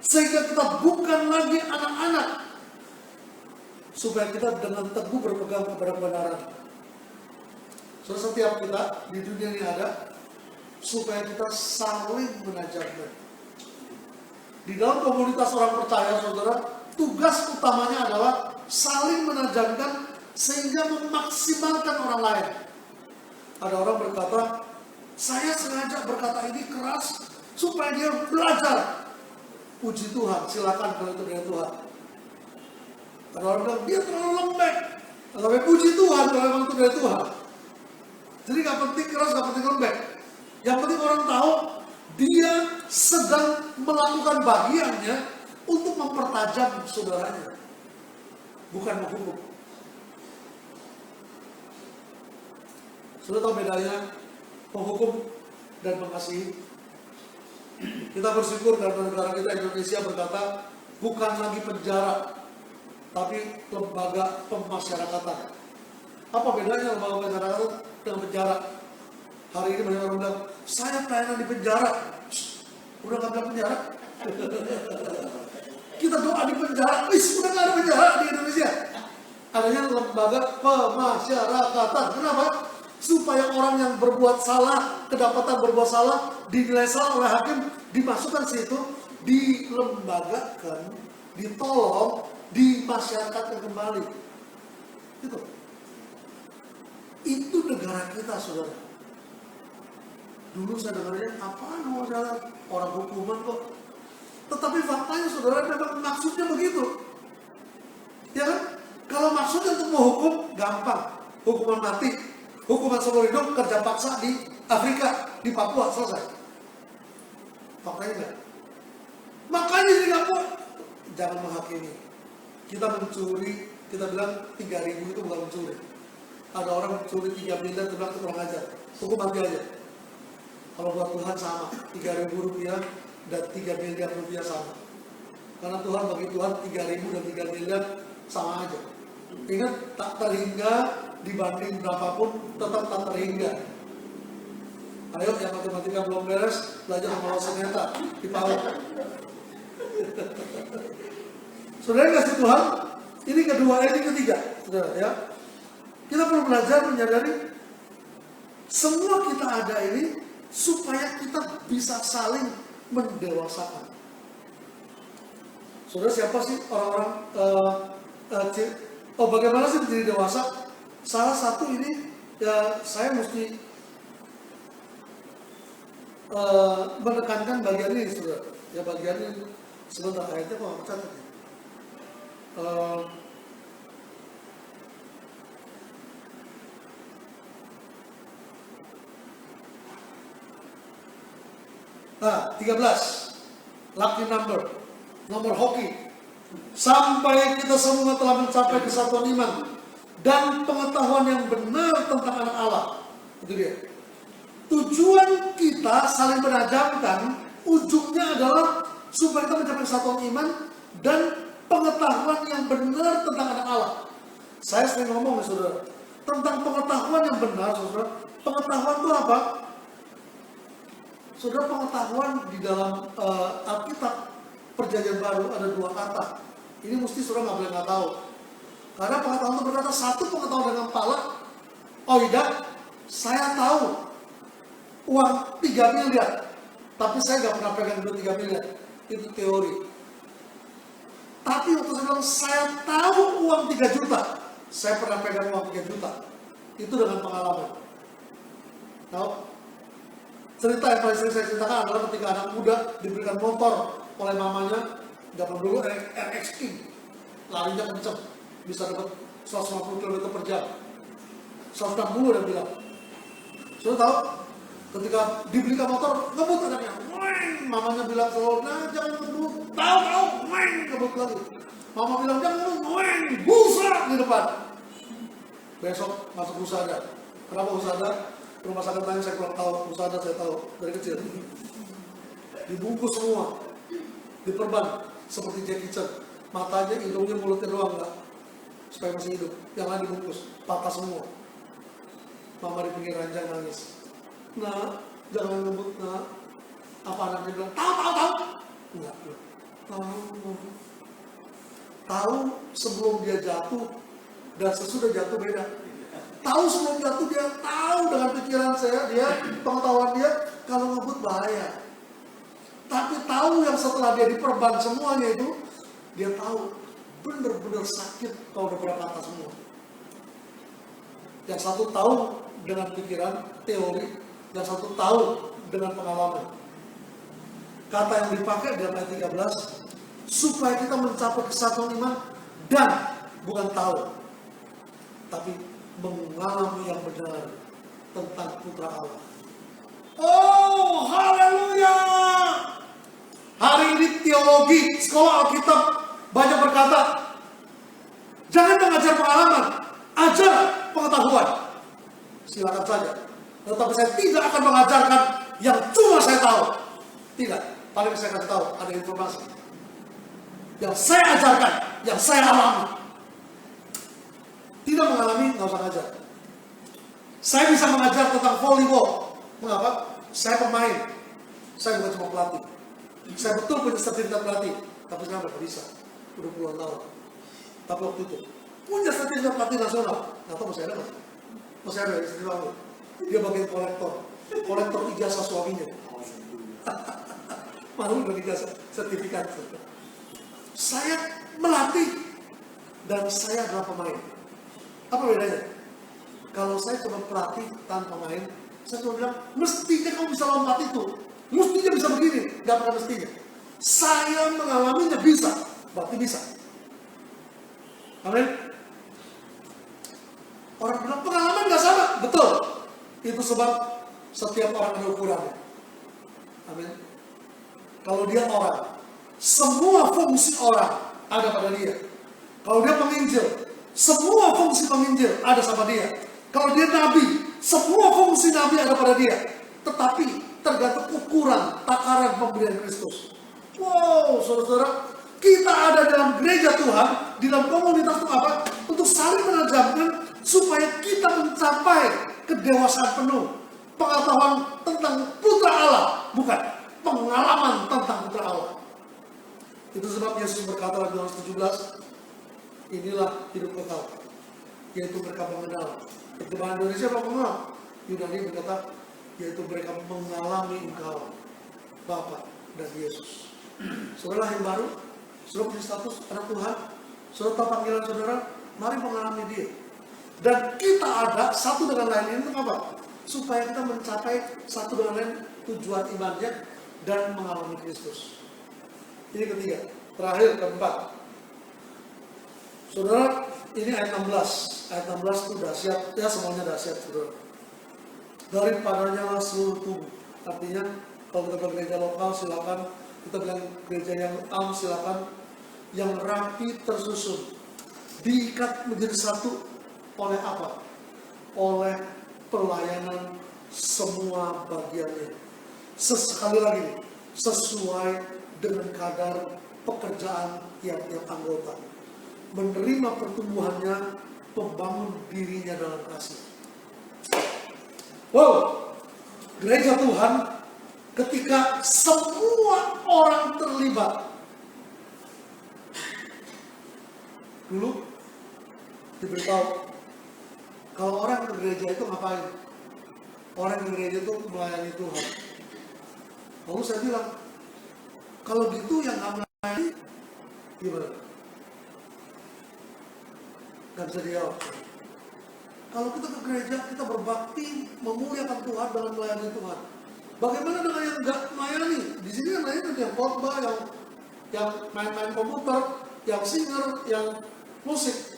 sehingga kita bukan lagi anak-anak, supaya kita dengan teguh berpegang kepada kebenaran. So, setiap kita di dunia ini ada supaya kita saling menajamkan. Di dalam komunitas orang percaya, saudara, tugas utamanya adalah saling menajamkan sehingga memaksimalkan orang lain. Ada orang berkata, saya sengaja berkata ini keras supaya dia belajar. Puji Tuhan, silakan kalau itu dari Tuhan. Ada orang bilang dia terlalu lembek. Tapi puji Tuhan kalau memang itu dari Tuhan. Jadi gak penting keras, gak penting lembek. Yang penting orang tahu dia sedang melakukan bagiannya untuk mempertajam saudaranya, bukan menghukum. Sudah tahu bedanya menghukum dan mengasihi? Kita bersyukur karena negara kita Indonesia berkata bukan lagi penjara, tapi lembaga pemasyarakatan. Apa bedanya lembaga pemasyarakatan dengan penjara? Hari ini banyak orang bilang, saya pelayanan di penjara. Udah gak bilang penjara? Kita doa di penjara, udah gak ada penjara di Indonesia. Adanya lembaga pemasyarakatan. Kenapa? Supaya orang yang berbuat salah, kedapatan berbuat salah, dinilai salah oleh hakim, dimasukkan situ, dilembagakan, ditolong, dimasyarakatkan kembali. Itu negara kita, saudara. Dulu saya dengarnya, apaan saudara? Orang hukuman kok. Tetapi faktanya, saudara, memang maksudnya begitu. Ya kan? Kalau maksudnya untuk menghukum, gampang. Hukuman mati. Hukuman seumur hidup, kerja paksa di Afrika, di Papua, selesai. Faktanya enggak. Makanya di Papua, jangan menghakimi. Kita mencuri, kita bilang 3.000 itu bukan mencuri. Ada orang mencuri 3 miliar, kita bilang itu kurang ajar. Hukum mati aja. Kalau buat Tuhan sama, 3.000 rupiah dan 3 miliar rupiah sama. Karena Tuhan, bagi Tuhan 3.000 dan 3 miliar sama aja. Ingat, tak terhingga dibanding berapapun tetap tak terhingga. Ayo yang matematika belum beres, belajar sama Seneta di PAUD. Saudara kasih Tuhan, ini kedua, ini ketiga. Saudara ya, kita perlu belajar menyadari semua kita ada ini supaya kita bisa saling mendewasakan. Saudara, siapa sih orang-orang bagaimana sih menjadi dewasa? Salah satu ini ya, saya mesti menekankan bagian ini, saudara. Ya, bagian ini sebentar, ayatnya kok nggak catat ya? Nah, 13 lucky number, nomor hoki. Sampai kita semua telah mencapai kesatuan iman dan pengetahuan yang benar tentang anak Allah. Itu dia. Tujuan kita saling menajamkan, ujungnya adalah supaya kita mencapai kesatuan iman dan pengetahuan yang benar tentang anak Allah. Saya sering ngomong ya, saudara, tentang pengetahuan yang benar, saudara. Pengetahuan itu apa? Saudara, pengetahuan di dalam Alkitab Perjanjian Baru ada 2 kata. Ini mesti saudara nggak boleh nggak tahu. Karena pengetahuan itu berkata satu pengetahuan dengan kepala. Oh tidak, saya tahu uang 3 miliar, tapi saya nggak pernah pegang duit 3 miliar. Itu teori. Tapi waktu saya bilang saya tahu uang 3 juta, saya pernah pegang uang 3 juta. Itu dengan pengalaman. Tahu? Cerita yang paling sering saya ceritakan adalah ketika anak muda diberikan motor oleh mamanya, zaman dulu RX King, larinya kenceng, bisa dapat 150 km per jam, 160 dia bilang. Sudah tahu? Ketika dibelikan motor, ngebut anaknya. Weng, mamanya bilang selalu, nah jangan ngebut. Tahu, weng, ngebut lagi. Mama bilang, jangan ngebut, weng, busa di depan. Besok masuk Husada. Kenapa Husada? Rumah sakit lain saya kurang tahu, Husada saya tahu dari kecil. Dibungkus semua, diperban seperti Jackie Chan. Matanya, hidungnya, mulutnya doang enggak, supaya masih hidup. Yang lain dibungkus, patah semua. Mama di pinggir ranjang nangis. Nah, jangan ngebut, nah. Apa anaknya bilang, tahu. Enggak. Tahu sebelum dia jatuh dan sesudah jatuh beda. Tahu sebelum jatuh dia tahu dengan pikiran dia pengetahuan dia kalau ngebut bahaya. Tapi tahu yang setelah dia diperban semuanya itu, dia tahu benar-benar sakit kalau udah pada patah semua. Yang satu tahu dengan pikiran, teori, yang satu tahu dengan pengalaman. Kata yang dipakai dalam ayat 13, supaya kita mencapai kesatuan iman dan bukan tahu, tapi mengalami yang benar tentang Putra Allah. Oh, haleluya! Hari ini teologi, sekolah Alkitab banyak berkata, jangan mengajar pengalaman, ajar pengetahuan. Silakan saja. Tetapi saya tidak akan mengajarkan yang cuma saya tahu. Tidak. Paling saya kasih tahu, ada informasi. Yang saya ajarkan, yang saya alami. Tidak mengalami, nggak usah ngajar. Saya bisa mengajar tentang volleyball. Mengapa? Saya pemain. Saya bukan cuma pelatih. Saya betul punya sertifikat pelatih. Tapi sekarang udah bisa. Udah puluhan tahun. Tapi waktu itu, punya sertifikat pelatih nasional. Nggak tahu masih ada nggak? Masih ada di sini bangun. Dia bagian kolektor. Kolektor ijazah suaminya. Malu udah ijazah sertifikat. Saya melatih. Dan saya adalah pemain. Apa bedanya? Kalau saya cuma pelatih tanpa main, saya cuma bilang, mestinya kamu bisa lompat itu. Mestinya bisa begini. Gak pernah mestinya. Saya mengalaminya bisa. Berarti bisa. Amin. Orang bilang pengalaman gak sama. Betul. Itu sebab setiap orang ada ukurannya. Amin. Kalau dia orang, semua fungsi orang ada pada dia. Kalau dia penginjil, semua fungsi penginjil ada sama dia. Kalau dia nabi, semua fungsi nabi ada pada dia. Tetapi tergantung ukuran takaran pemberian Kristus. Wow, saudara-saudara, kita ada dalam gereja Tuhan, di dalam komunitas itu apa? Untuk saling menajamkan supaya kita mencapai kedewasaan penuh, pengetahuan tentang Putra Allah, bukan pengalaman tentang Putra Allah. Itu sebab Yesus berkata dalam Yohanes 17, inilah hidup kekal, yaitu mereka mengenal. Terjemahan Indonesia apa mengenal? Yunani berkata, yaitu mereka mengalami Engkau, Bapa dan Yesus. Saudara yang baru, saudara punya status anak Tuhan, saudara tahu panggilan saudara, mari mengalami Dia. Dan kita ada satu dengan lain ini untuk apa? Supaya kita mencapai satu dengan lain tujuan imannya dan mengalami Kristus. Ini ketiga, terakhir keempat. Saudara, ini ayat 16. Ayat 16 itu dahsyat, ya semuanya dahsyat, saudara. Daripadanya seluruh tubuh. Artinya, kalau kita ke gereja lokal silakan, kita bilang gereja yang silakan, yang rapi tersusun, diikat menjadi satu oleh apa? Oleh pelayanan semua bagiannya. Sekali lagi, sesuai dengan kadar pekerjaan tiap-tiap anggota. Menerima pertumbuhannya, membangun dirinya dalam kasih. Wow, gereja Tuhan ketika semua orang terlibat. Dulu diberitahu, kalau orang ke gereja itu ngapain? Orang ke gereja itu melayani Tuhan. Lalu saya bilang, kalau gitu yang nggak melayani, gimana? Gak bisa dijawab. Kalau kita ke gereja, kita berbakti, memuliakan Tuhan dalam melayani Tuhan. Bagaimana dengan yang nggak melayani? Di sini yang melayani yang khotbah, yang main-main komputer, yang singer, yang musik,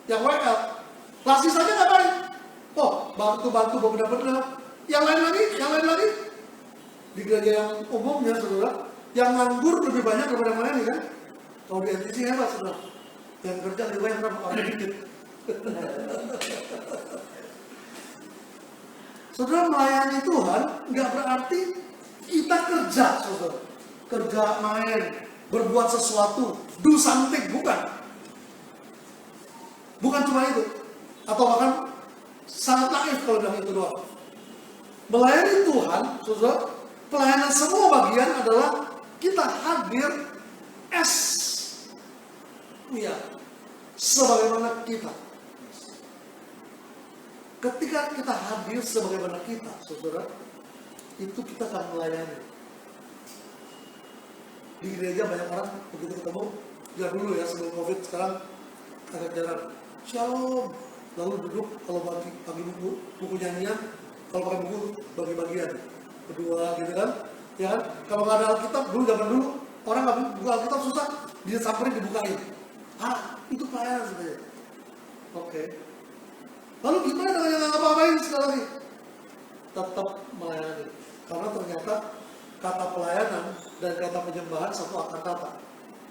yang WL. Klasik saja ngapain? Oh, bantu-bantu benar-benar. Yang lain lagi. Di gereja yang umumnya, saudara, yang nganggur lebih banyak daripada melayani kan? Kalau di NTC hebat, saudara. Yang kerja lebih banyak berapa? Orang dikit. Saudara, melayani Tuhan nggak berarti kita kerja, saudara. Kerja, main, berbuat sesuatu, do something, bukan. Bukan cuma itu. Atau bahkan sangat naif kalau bilang itu doang. Melayani Tuhan, saudara, pelayanan semua bagian adalah kita hadir sebagaimana kita. Ketika kita hadir sebagaimana kita, saudara, itu kita akan melayani. Di gereja banyak orang begitu ketemu, ya dulu ya sebelum COVID, sekarang agak jarang. Shalom, lalu duduk kalau bagi buku nyanyian, kalau pakai buku bagi-bagian, berdua gitu kan. Ya kan? Kalau nggak ada Alkitab, zaman dulu orang nggak buka Alkitab susah, dia samperin dibukain. Itu pelayanan sebenarnya. Oke. Lalu gimana dengan yang nggak apa-apain sekali lagi? Tetap melayani. Karena ternyata kata pelayanan dan kata penyembahan satu akar kata.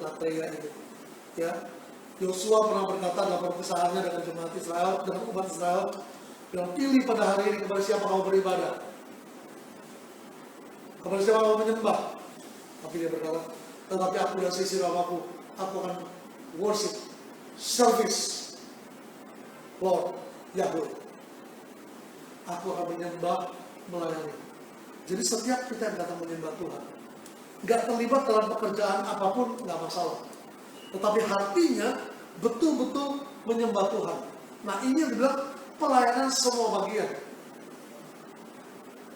Latreia itu. Ya. Yosua pernah berkata dalam perpisahannya dengan jemaat Israel, dengan umat Israel, bilang, pilih pada hari ini kepada siapa kamu beribadah, kepada siapa kamu menyembah. Tapi dia berkata, tetapi aku dan sisi Ramaku, aku akan worship, service, Lord, Yahweh. Aku akan menyembah, melayani. Jadi setiap kita yang datang menyembah Tuhan, nggak terlibat dalam pekerjaan apapun, nggak masalah. Tetapi hatinya betul-betul menyembah Tuhan. Nah, ini yang dibilang pelayanan semua bagian.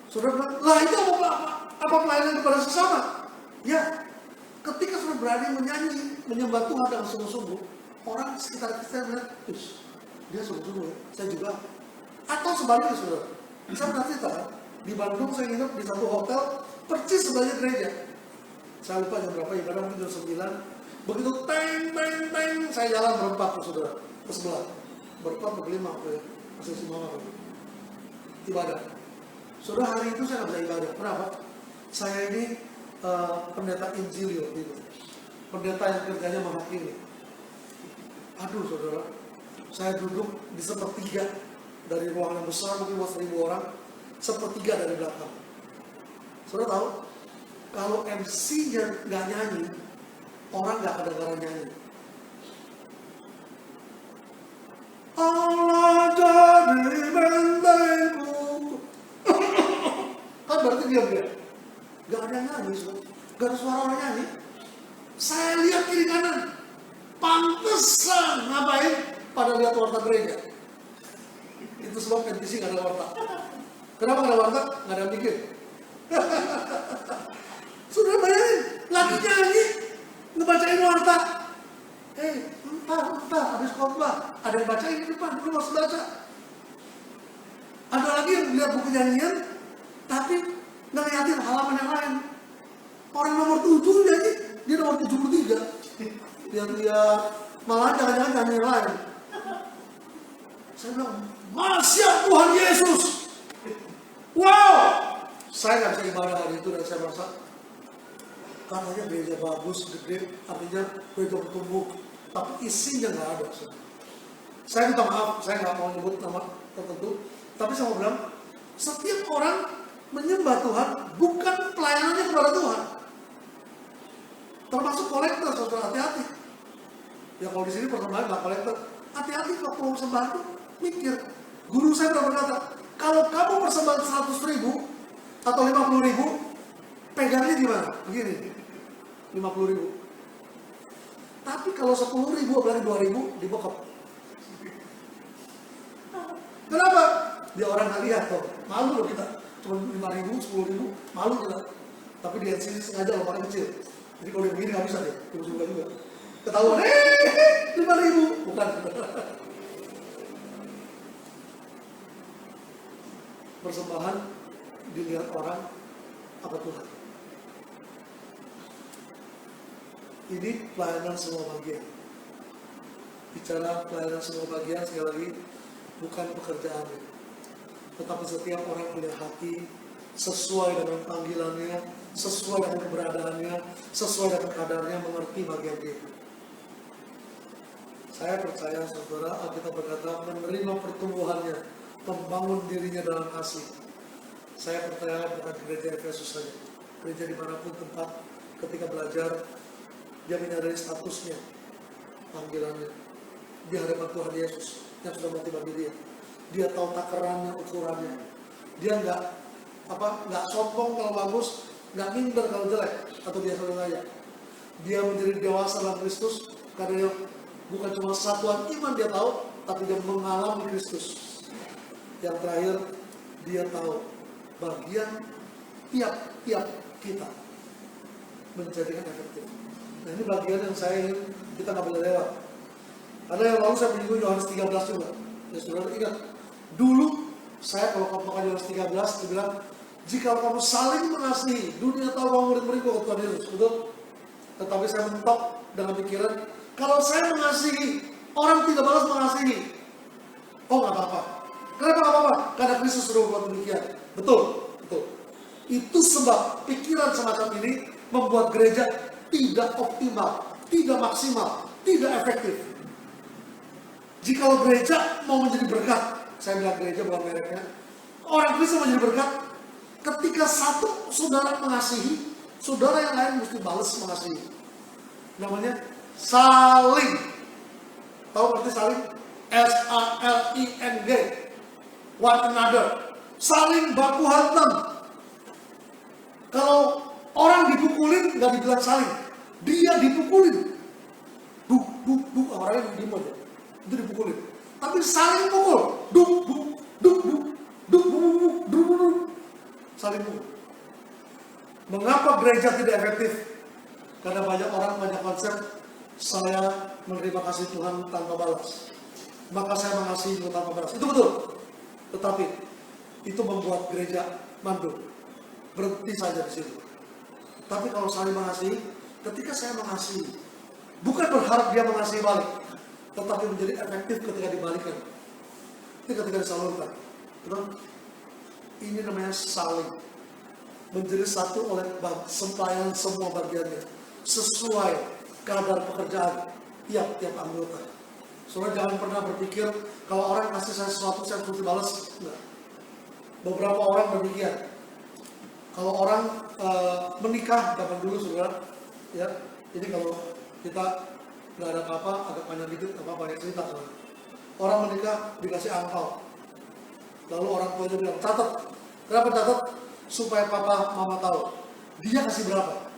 Saudara bilang, lah itu apa pelayanan kepada sesama? Ya, ketika saudara berani menyanyi, menyembah Tuhan dengan sungguh-sungguh, orang sekitar kita melihat, dia sungguh-sungguh ya, saya juga. Atau sebaliknya, saudara. Saya pernah cerita, di Bandung saya nginep di satu hotel, persis sebelahnya gereja. Saya lupa jam berapa, ibadah mungkin jam 9. Begitu teng, saya jalan berempat, saudara, ke sebelah. Berempat, berlima, masih semua ibadah. Saudara, hari itu saya nggak bisa ibadah. Kenapa? Saya ini pendeta Injil gitu. Pendeta yang kerjanya menghakimi. Aduh, saudara, saya duduk di sepertiga dari ruangan yang besar, mungkin buat 1.000 orang, sepertiga dari belakang. Saudara tahu, kalau MC-nya nggak nyanyi, orang nggak kedengaran nyanyi. Allah jadi bentengku. Kan berarti dia nggak ada nyanyi, nggak ada suara orang nyanyi. Saya lihat kiri kanan, pantesan ngapain pada lihat warta gereja. Itu sebab NTC nggak ada warta. Kenapa nggak ada warta? Nggak ada yang bikin. Sudah bayangin, lagi nyanyi, ngebacain warta. Entar, habis khotbah, ada yang bacain di depan, dulu harus baca. Ada lagi yang lihat buku nyanyian, tapi nggak liatin halaman yang lain. Orang nomor 7 nyanyi, dia nomor 73. Lihat, malah jangan-jangan nyanyi yang lain. Saya bilang, Masya Tuhan Yesus. Wow! Saya nggak bisa ibadah hari itu dan saya merasa, katanya gereja bagus, gede, artinya gereja bertumbuh, tapi isinya nggak ada. Saya minta maaf, saya nggak mau nyebut nama tertentu, tapi saya mau bilang, setiap orang menyembah Tuhan bukan pelayanannya kepada Tuhan. Termasuk kolektor, saudara, hati-hati. Ya kalau di sini persembahan nggak kolektor, hati-hati kalau mau persembahan itu mikir. Guru saya pernah berkata, kalau kamu persembahan 100.000 atau 50.000, pegangnya gimana? Begini, 50.000. Tapi kalau 10.000 apalagi 2.000 dibokap. Kenapa? Dia orang nggak lihat tuh, malu loh kita. Cuma 5.000, 10.000, malu kita. Tapi di sini sengaja loh paling kecil. Jadi kalau dia begini nggak bisa deh, terus buka juga. Ketahuan, 5.000, bukan. Persembahan dilihat orang apa Tuhan. Ini pelayanan semua bagian. Bicara pelayanan semua bagian sekali lagi bukan pekerjaan. Tetapi setiap orang punya hati sesuai dengan panggilannya, sesuai dengan keberadaannya, sesuai dengan kadarnya, mengerti bagian dia. Saya percaya saudara, Alkitab berkata menerima pertumbuhannya, membangun dirinya dalam kasih. Saya percaya bukan gereja Efesus saja, gereja dimanapun tempat ketika belajar, dia menyadari statusnya, panggilannya di hadapan Tuhan Yesus yang sudah mati bagi dia. Dia tahu takarannya, ukurannya. Dia nggak sombong kalau bagus, nggak minder kalau jelek atau biasa saja. Dia menjadi dewasa dalam Kristus karena dia bukan cuma satuan iman dia tahu, tapi dia mengalami Kristus. Yang terakhir, dia tahu bagian tiap-tiap kita menjadikan efektif. Nah, ini bagian yang saya ingin kita nggak boleh lewat. Karena yang lalu saya menyinggung Yohanes 13 juga. Ya saudara ingat, dulu saya kalau kamu Yohanes 13 dia bilang, jika kamu saling mengasihi, dunia tahu kamu murid-muridku ke Tuhan Yesus, betul? Tetapi saya mentok dengan pikiran, kalau saya mengasihi, orang tidak balas mengasihi, oh nggak apa-apa. Kenapa nggak apa-apa? Karena Kristus sudah membuat demikian. Betul, betul. Itu sebab pikiran semacam ini membuat gereja tidak optimal, tidak maksimal, tidak efektif. Jika gereja mau menjadi berkat, saya bilang gereja bukan mereknya, orang Kristen menjadi berkat, ketika satu saudara mengasihi, saudara yang lain mesti balas mengasihi. Namanya saling. Tahu arti saling? S-A-L-I-N-G. One another. Saling baku hantam. Kalau orang dipukulin, nggak dibilang saling. Dia dipukulin. Buk, buk, buk. Orangnya diem aja. Itu dipukulin. Tapi saling pukul. Duk, buk, duk, buk. Duk, buk, buk, duk, buk. Saling pukul. Mengapa gereja tidak efektif? Karena banyak orang, banyak konsep, saya menerima kasih Tuhan tanpa balas. Maka saya mengasihi tanpa balas. Itu betul. Tetapi itu membuat gereja mandul. Berhenti saja di situ. Tapi kalau saling mengasihi, ketika saya mengasihi, bukan berharap dia mengasihi balik, tetapi menjadi efektif ketika dibalikan. Itu ketika disalurkan. Betul? Ini namanya saling. Menjadi satu oleh sempayan semua bagiannya. Sesuai kadar pekerjaan tiap-tiap anggota. Saudara jangan pernah berpikir kalau orang kasih saya sesuatu saya harus balas. Enggak. Beberapa orang demikian. Kalau orang menikah zaman dulu saudara, ya, ini kalau kita nggak ada apa-apa, agak panjang dikit, apa-apa ya cerita saudara. Orang menikah dikasih angpau, lalu orang tuanya bilang catat. Kenapa catat? Supaya papa mama tahu dia kasih berapa.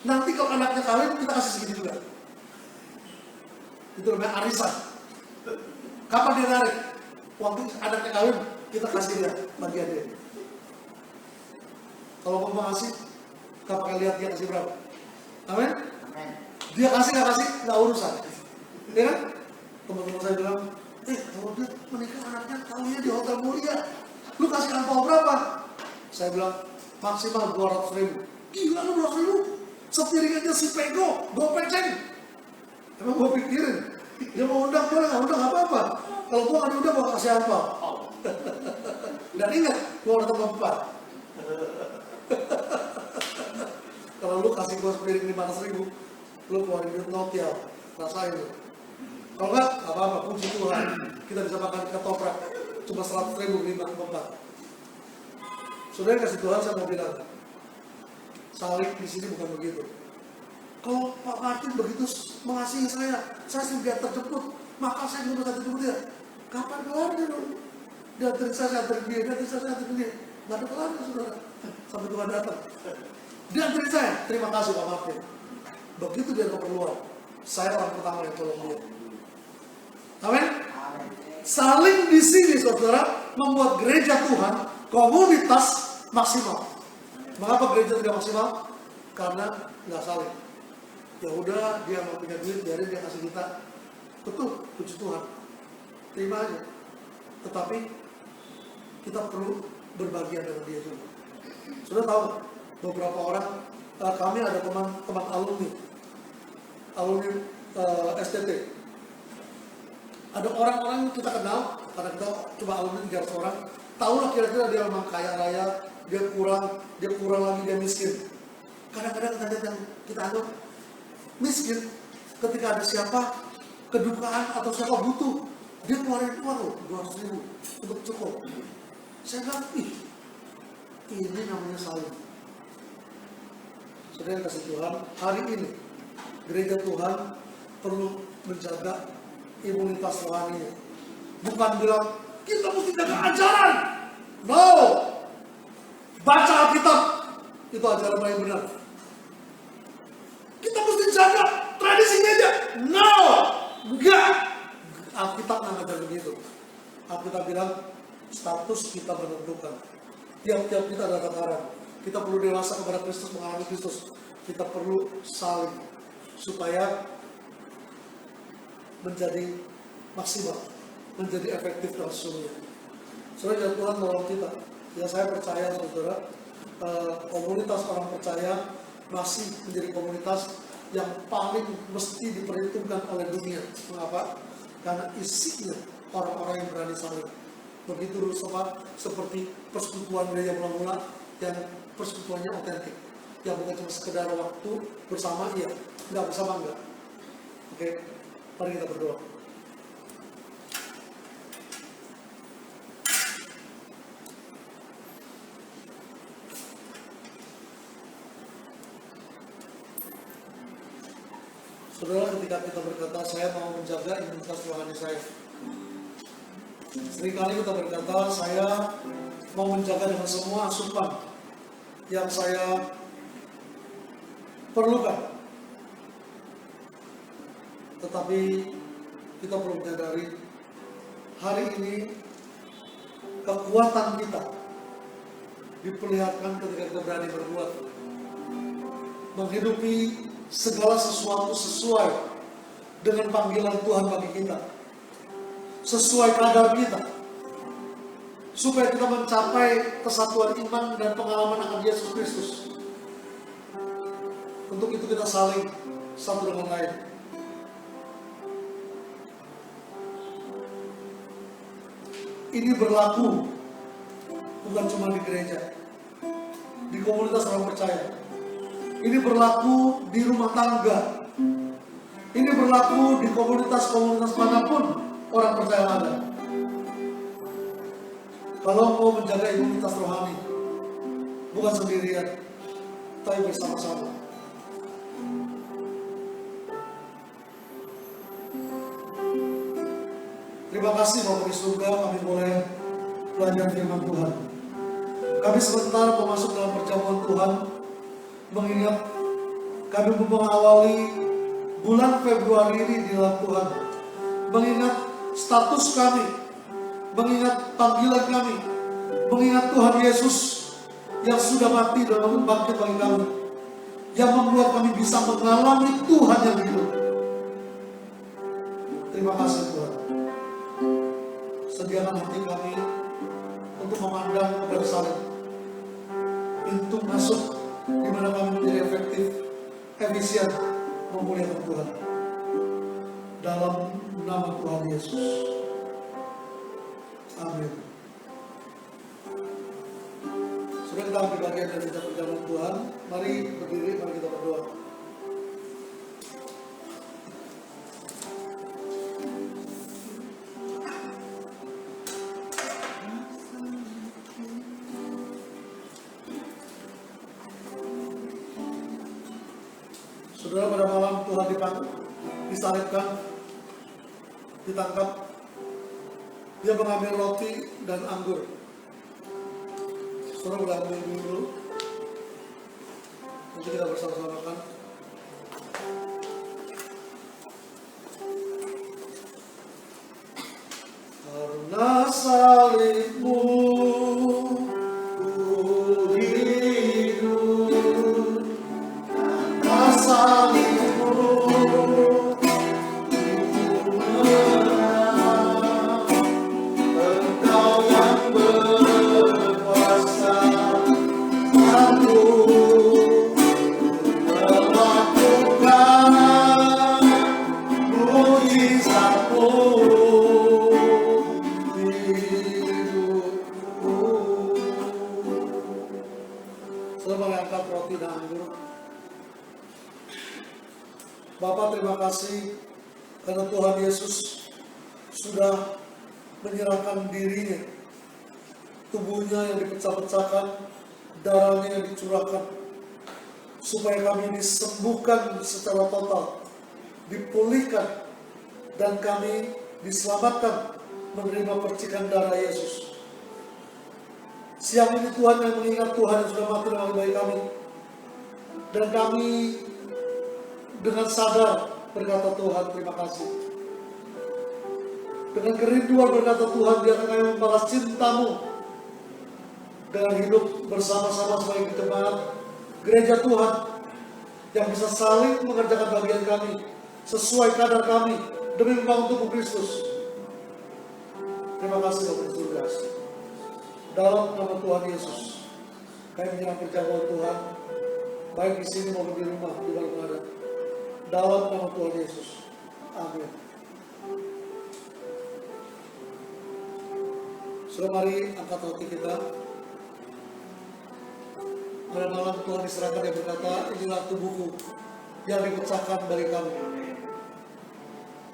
Nanti kalau anaknya kawin kita kasih segitu juga. Itu namanya arisan. Kapan dia narik? Waktu anaknya kawin kita kasih dia bagian dia. Kalau mau kasih, kapan lihat dia kasih berapa? Amin? Dia kasih nggak kasih nggak urusan. Ya kan? Teman-teman saya bilang, kalau dia menikah anaknya kawinnya di hotel mulia, lu kasih angpau berapa? Saya bilang maksimal 200.000. Gila lu 200.000? Sepiring aja si pego, gopeceng. Emang gue pikirin, dia mau undang boleh nggak undang apa-apa. Kalau gue nggak diundang gue kasih apa? Dan ingat, gue udah tambah 4. Kalau lu kasih gue sepiring 500.000, lu keluarin duit notial, rasain lu. Kalau nggak apa-apa, puji Tuhan, kita bisa makan ketoprak cuma 100.000 beli makan 4. Saudara kasih Tuhan, saya mau bilang, saling di sini bukan begitu. Kalau Pak Martin begitu mengasihi saya sudah terjemput, maka saya juga bisa terjemput dia. Kapan kelarnya dong? Dia anterin saya anterin dia, dia anterin saya anterin dia. Nggak ada kelarnya saudara, sampai Tuhan datang. Dia anterin saya, terima kasih Pak Martin. Begitu dia keperluan, saya orang pertama yang tolong dia. Amin? Saling di sini saudara membuat gereja Tuhan komunitas maksimal. Mengapa gereja tidak maksimal? Karena nggak saling. Ya udah dia mau punya duit, biarin dia kasih kita. Betul, puji Tuhan. Terima aja. Tetapi kita perlu berbagian dengan dia juga. Sudah tahu beberapa orang, kami ada teman alumni STT. Ada orang-orang yang kita kenal, karena kita coba alumni 300 orang. Tahulah kira-kira dia memang kaya raya, dia kurang lagi dia miskin. Kadang-kadang kita lihat yang kita anggap miskin, ketika ada siapa kedukaan atau siapa butuh, dia keluarin uang loh, 200.000 untuk cukup. Saya bilang, ini namanya saling. Saudara yang kasih Tuhan, hari ini gereja Tuhan perlu menjaga imunitas rohaninya. Bukan bilang, kita mesti jaga ajaran. No! Baca Alkitab, itu ajaran paling benar. Kita mesti jaga tradisi gereja. No! Enggak! Alkitab nggak ngajar begitu. Alkitab bilang, status kita menentukan. Tiap-tiap kita ada takaran. Kita perlu dewasa kepada Kristus, mengalami Kristus. Kita perlu saling supaya menjadi maksimal, menjadi efektif dan sesungguhnya. Saudara, Tuhan tolong kita. Ya, saya percaya saudara, komunitas orang percaya masih menjadi komunitas yang paling mesti diperhitungkan oleh dunia. Mengapa? Karena isinya orang-orang yang berani saling. Begitu sama seperti persekutuan gereja mula-mula yang persekutuannya otentik, yang bukan cuma sekedar waktu bersama, iya, nggak bersama enggak. Oke, mari kita berdoa. Saudara, ketika kita berkata, saya mau menjaga imunitas rohani saya, seringkali kita berkata, saya mau menjaga dengan semua asupan yang saya perlukan. Tetapi kita perlu menyadari, hari ini kekuatan kita diperlihatkan ketika kita berani berbuat, menghidupi segala sesuatu sesuai dengan panggilan Tuhan bagi kita, sesuai kadar kita, supaya kita mencapai kesatuan iman dan pengalaman akan Yesus Kristus. Untuk itu kita saling satu dengan lain. Ini berlaku bukan cuma di gereja, di komunitas orang percaya. Ini berlaku di rumah tangga. Ini berlaku di komunitas-komunitas manapun orang percaya ada. Kalau mau menjaga imunitas rohani, bukan sendirian, tapi bersama-sama. Terima kasih Bapak di surga, kami boleh belajar firman Tuhan. Kami sebentar masuk dalam perjamuan Tuhan, mengingat kami mengawali bulan Februari ini di dalam Tuhan, mengingat status kami, mengingat panggilan kami, mengingat Tuhan Yesus yang sudah mati dan bangkit bagi kami, yang membuat kami bisa mengalami Tuhan yang hidup. Terima kasih Tuhan. Sediakan hati kami untuk memandang kepada salib, pintu masuk di mana kami menjadi efektif, efisien, memuliakan Tuhan. Dalam nama Tuhan Yesus. Amin. Sudah kita ambil bagian dari perjamuan Tuhan. Mari berdiri, mari kita berdoa. Saudara, pada malam Tuhan disalibkan, ditangkap, dia mengambil roti dan anggur. Saudara boleh ambil dulu, nanti kita bersama-sama makan. Karena salibmu ku hidup, karena salibmu ku menang, Engkau yang berkuasa, aku melakukan mujizat-Mu. roti dan anggur. Bapa, terima kasih karena Tuhan Yesus sudah menyerahkan dirinya, tubuhnya yang dipecah-pecahkan, darahnya yang dicurahkan, supaya kami disembuhkan secara total, dipulihkan, dan kami diselamatkan menerima percikan darah Yesus. Siang ini Tuhan yang mengingat Tuhan yang sudah mati dalam bagi kami, dan kami dengan sadar berkata, Tuhan terima kasih. Dengan kerinduan berkata, Tuhan biarkan kami membalas cinta-Mu dengan hidup bersama-sama sebagai jemaat gereja Tuhan yang bisa saling mengerjakan bagian kami sesuai kadar kami demi membangun tubuh Kristus. Terima kasih Bapak di surga. Dalam nama Tuhan Yesus, kami menyerah perjamuan Tuhan, baik di sini maupun di rumah, di luar mana. Dalam nama Tuhan Yesus. Amin. Sudah, mari angkat roti kita. Pada malam Tuhan diserahkan, dia berkata, inilah tubuhku yang dipecahkan bagi kamu.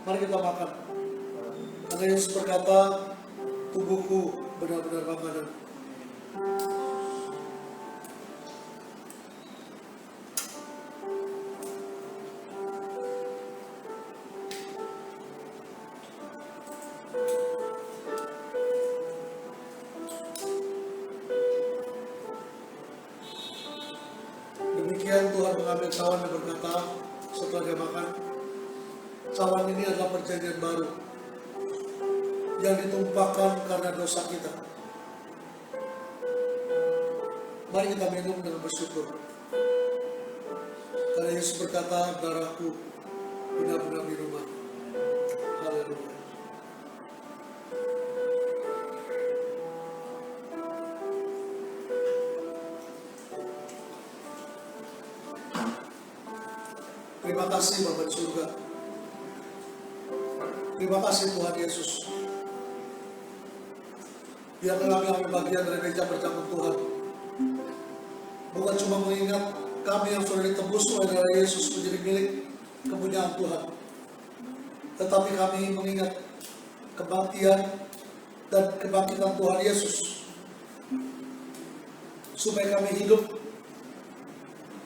Mari kita makan. Karena Yesus berkata, tubuhku benar-benar makanan. Demikian Tuhan mengambil cawan dan berkata setelah dia makan, cawan ini adalah perjanjian baru yang ditumpahkan karena dosa kita. Mari kita minum dengan bersyukur. Karena Yesus berkata, darahku benar-benar minuman. Haleluya. Terima kasih Bapa di surga. Terima kasih Tuhan Yesus. Biarlah kami ambil bagian dari meja perjamuan Tuhan. Bukan cuma mengingat kami yang sudah ditebus oleh darah Yesus menjadi milik kepunyaan Tuhan, tetapi kami mengingat kematian dan kebangkitan Tuhan Yesus, supaya kami hidup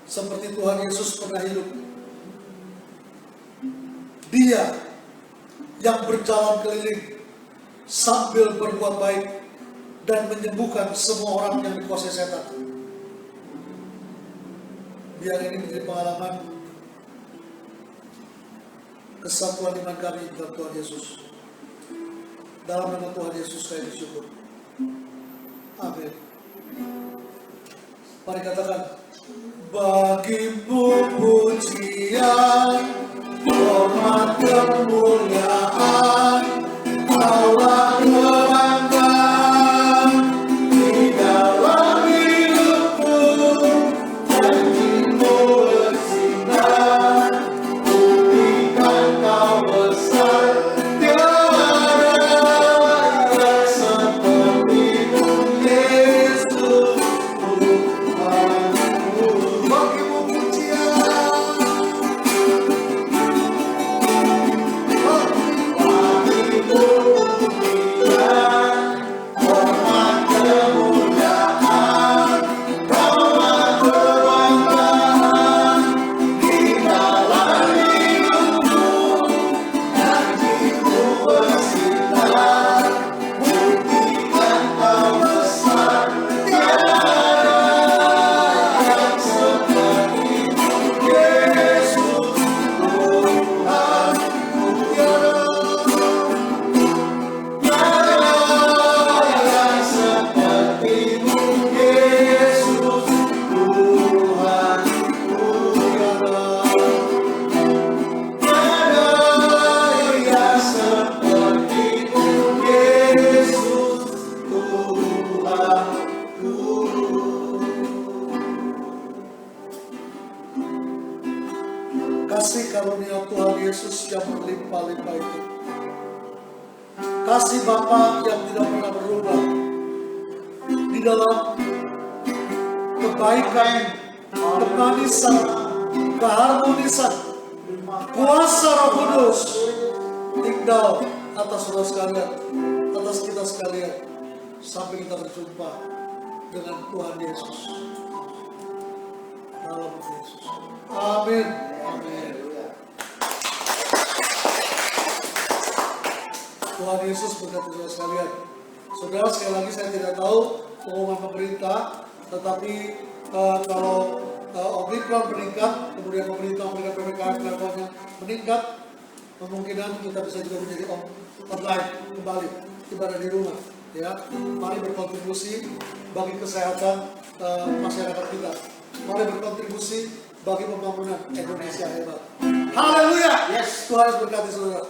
seperti Tuhan Yesus pernah hidup. Dia yang berjalan keliling sambil berbuat baik dan menyembuhkan semua orang yang dikuasai setan. Biar ini menjadi pengalaman kesatuan iman kami dalam Tuhan Yesus. Dalam nama Tuhan Yesus saya bersyukur. Amin. Mari katakan, bagimu pujian, hormat kemuliaan, Allah kebanggaan di dalam hidupku, janjimu bersinar, buktikan kau besar, tiada yang sepertimu Yesus Tuhanku. Bagimu pujian, kasih karunia Tuhan Yesus yang berlimpah-limpah itu, kasih Bapa yang tidak pernah berubah di dalam kebaikan kemanisan, keharmonisan, kuasa Roh Kudus tinggal atas saudara sekalian, atas kita sekalian, sampai kita berjumpa dengan Tuhan Yesus. Dalam nama Yesus. Amin. Amin. Tuhan Yesus berkati saudara sekalian. Saudara, sekali lagi saya tidak tahu pengumuman pemerintah, tetapi kalau Omikron meningkat, kemudian pemerintah memberikan PPKM levelnya meningkat, kemungkinan kita bisa juga menjadi online kembali, ibadah di rumah. Ya, mari berkontribusi bagi kesehatan masyarakat kita. Mari berkontribusi bagi pembangunan Indonesia hebat. Haleluya. Yes. Tuhan Yesus berkati saudara.